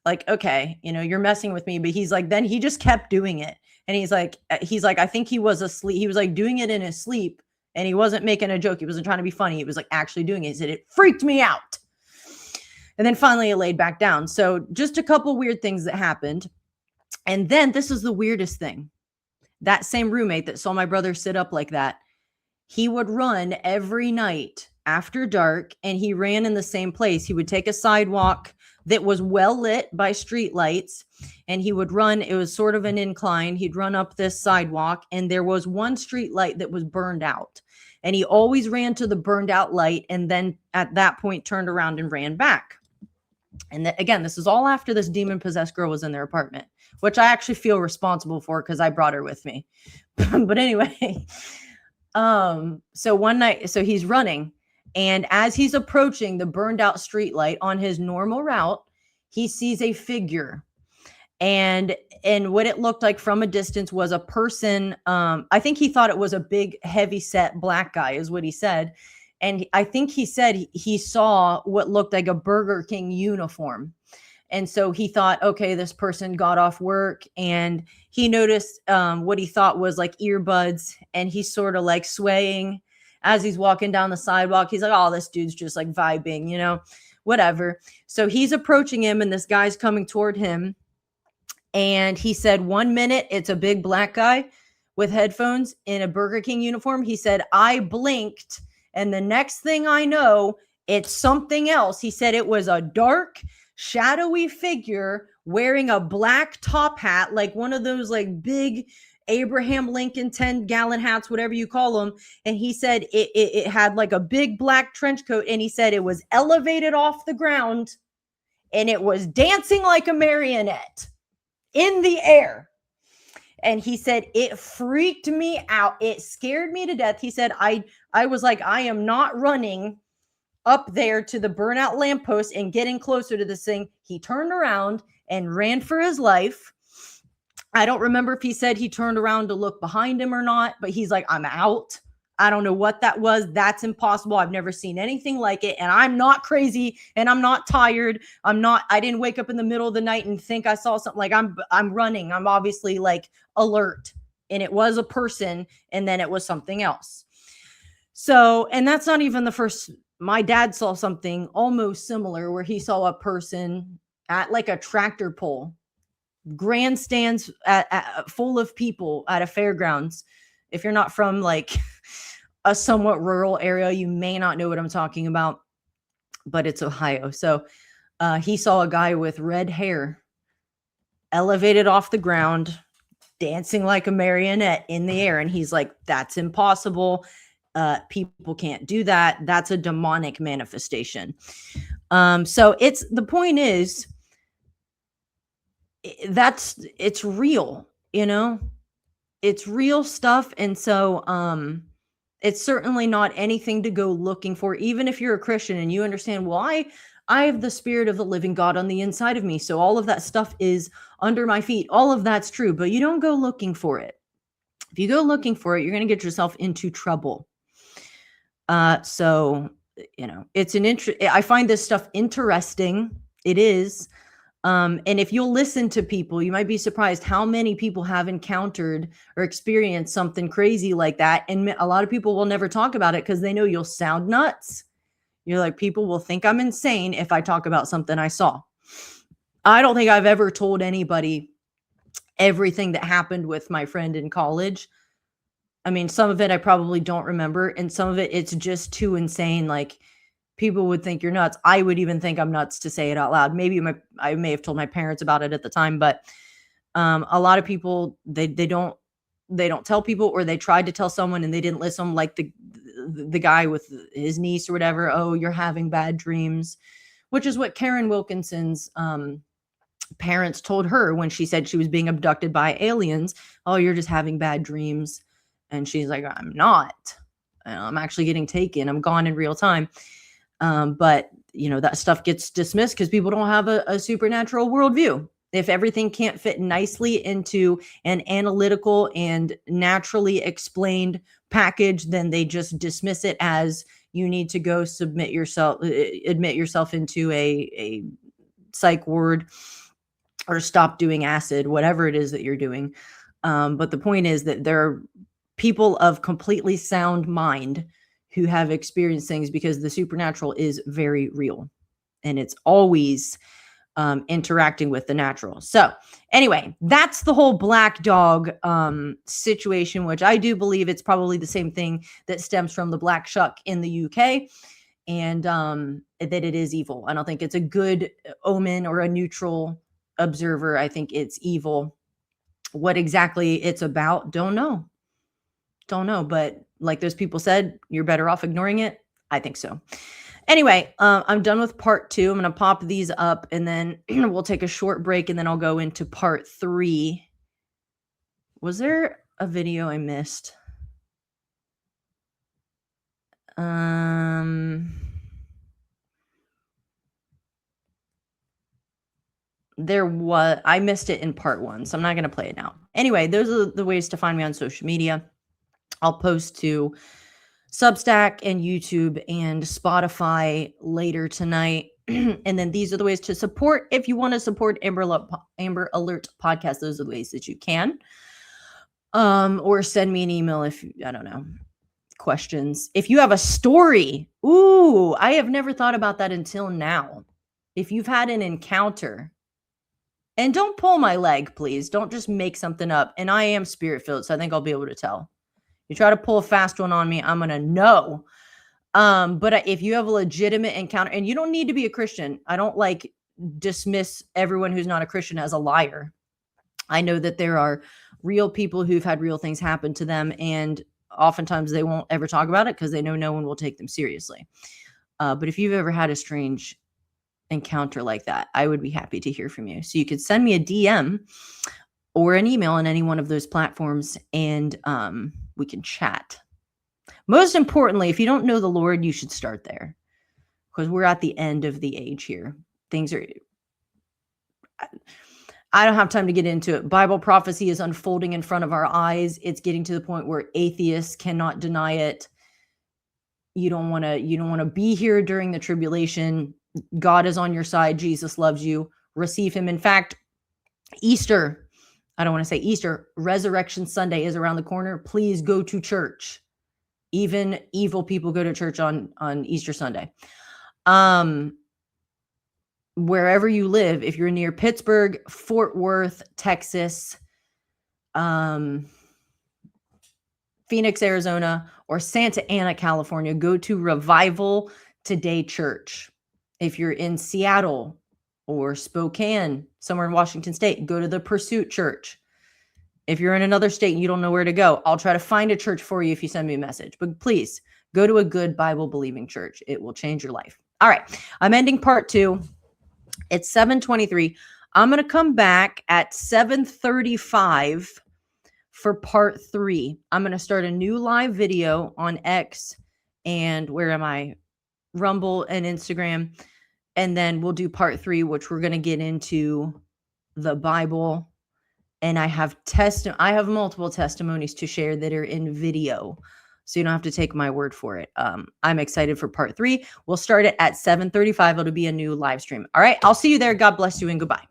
S2: Like, okay, you're messing with me. But he's like, then he just kept doing it. And he's like, I think he was asleep. He was like doing it in his sleep. And he wasn't making a joke. He wasn't trying to be funny. He was like actually doing it. He said, it freaked me out. And then finally it laid back down. So just a couple weird things that happened. And then this is the weirdest thing. That same roommate that saw my brother sit up like that, he would run every night after dark, and he ran in the same place. He would take a sidewalk that was well lit by street lights, and he would run. It was sort of an incline. He'd run up this sidewalk, and there was one street light that was burned out. And he always ran to the burned out light, and then at that point turned around and ran back. And again, this is all after this demon possessed girl was in their apartment, which I actually feel responsible for because I brought her with me. But anyway, so one night, so he's running, and as he's approaching the burned out streetlight on his normal route, he sees a figure. And what it looked like from a distance was a person. I think he thought it was a big, heavy set black guy, is what he said. And I think he said he saw what looked like a Burger King uniform. And so he thought, okay, this person got off work, and he noticed what he thought was like earbuds, and he's sort of like swaying as he's walking down the sidewalk. He's like, oh, this dude's just like vibing, you know, whatever. So he's approaching him, and this guy's coming toward him. And he said, 1 minute, it's a big black guy with headphones in a Burger King uniform. He said, I blinked, and the next thing I know, it's something else. He said it was a dark, shadowy figure wearing a black top hat, like one of those like big Abraham Lincoln 10-gallon hats, whatever you call them. And he said it had like a big black trench coat, and he said it was elevated off the ground, and it was dancing like a marionette in the air. And he said, it freaked me out. It scared me to death. He said, I was like, I am not running up there to the burnout lamppost and getting closer to this thing. He turned around and ran for his life. I don't remember if he said he turned around to look behind him or not, but he's like, I'm out. I don't know what that was. That's impossible. I've never seen anything like it. And I'm not crazy, and I'm not tired. I didn't wake up in the middle of the night and think I saw something. Like I'm running. I'm obviously like alert, and it was a person, and then it was something else. So, and that's not even the first. My dad saw something almost similar where he saw a person at like a tractor pull, grandstands full of people at a fairgrounds. If you're not from like a somewhat rural area, you may not know what I'm talking about, but it's Ohio. So he saw a guy with red hair elevated off the ground, dancing like a marionette in the air. And he's like, that's impossible. People can't do that. That's a demonic manifestation. So the point is, it's real, you know, it's real stuff. And so, it's certainly not anything to go looking for, even if you're a Christian and you understand, well, I have the spirit of the living God on the inside of me. So all of that stuff is under my feet. All of that's true, but you don't go looking for it. If you go looking for it, you're going to get yourself into trouble. So, you know, I find this stuff interesting. It is. And if you'll listen to people, you might be surprised how many people have encountered or experienced something crazy like that. And a lot of people will never talk about it because they know you'll sound nuts. You're like, people will think I'm insane if I talk about something I saw. I don't think I've ever told anybody everything that happened with my friend in college. I mean, some of it I probably don't remember, and some of it's just too insane. Like, people would think you're nuts. I would even think I'm nuts to say it out loud. Maybe I may have told my parents about it at the time, but a lot of people, they don't tell people, or they tried to tell someone and they didn't listen. Like the guy with his niece or whatever. Oh, you're having bad dreams, which is what Karen Wilkinson's parents told her when she said she was being abducted by aliens. Oh, you're just having bad dreams. And she's like, I'm not. I'm actually getting taken. I'm gone in real time. But, you know, that stuff gets dismissed because people don't have a supernatural worldview. If everything can't fit nicely into an analytical and naturally explained package, then they just dismiss it as you need to go admit yourself into a psych ward or stop doing acid, whatever it is that you're doing. But the point is that there are people of completely sound mind who have experienced things, because the supernatural is very real and it's always interacting with the natural. So anyway, that's the whole black dog situation, which I do believe it's probably the same thing that stems from the black shuck in the UK, and that it is evil. I don't think it's a good omen or a neutral observer. I think it's evil. What exactly it's about, don't know. But like those people said, you're better off ignoring it. I think so. Anyway, I'm done with part 2. I'm going to pop these up and then we'll take a short break and then I'll go into part 3. Was there a video I missed? I missed it in part 1, so I'm not going to play it now. Anyway, those are the ways to find me on social media. I'll post to Substack and YouTube and Spotify later tonight. And then these are the ways to support. If you want to support Amber Alert Podcast, those are the ways that you can. Or send me an email if, I don't know, questions. If you have a story, ooh, I have never thought about that until now. If you've had an encounter, and don't pull my leg, please. Don't just make something up. And I am spirit-filled, so I think I'll be able to tell. You try to pull a fast one on me, I'm going to know. But if you have a legitimate encounter, and you don't need to be a Christian, I don't like dismiss everyone who's not a Christian as a liar. I know that there are real people who've had real things happen to them, and oftentimes they won't ever talk about it because they know no one will take them seriously. But if you've ever had a strange encounter like that, I would be happy to hear from you. So you could send me a DM or an email on any one of those platforms, and we can chat. Most importantly, if you don't know the Lord, you should start there, because we're at the end of the age here. Things are, I don't have time to get into it. Bible prophecy is unfolding in front of our eyes. It's getting to the point where atheists cannot deny it. You don't want to be here during the tribulation. God is on your side. Jesus loves you. Receive him. In fact, Easter, I don't want to say Easter, Resurrection Sunday is around the corner. Please go to church. Even evil people go to church on Easter Sunday. Wherever you live, if you're near Pittsburgh, Fort Worth, Texas, Phoenix, Arizona, or Santa Ana, California, go to Revival Today Church. If you're in Seattle or Spokane, somewhere in Washington State, go to the Pursuit Church. If you're in another state and you don't know where to go, I'll try to find a church for you if you send me a message. But please, go to a good Bible-believing church. It will change your life. All right, I'm ending part 2. It's 7:23. I'm going to come back at 7:35 for part 3. I'm going to start a new live video on X and where am I? Rumble and Instagram. And then we'll do part 3, which we're going to get into the Bible. And I have multiple testimonies to share that are in video, so you don't have to take my word for it. I'm excited for part 3. We'll start it at 7:35. It'll be a new live stream. All right. I'll see you there. God bless you and goodbye.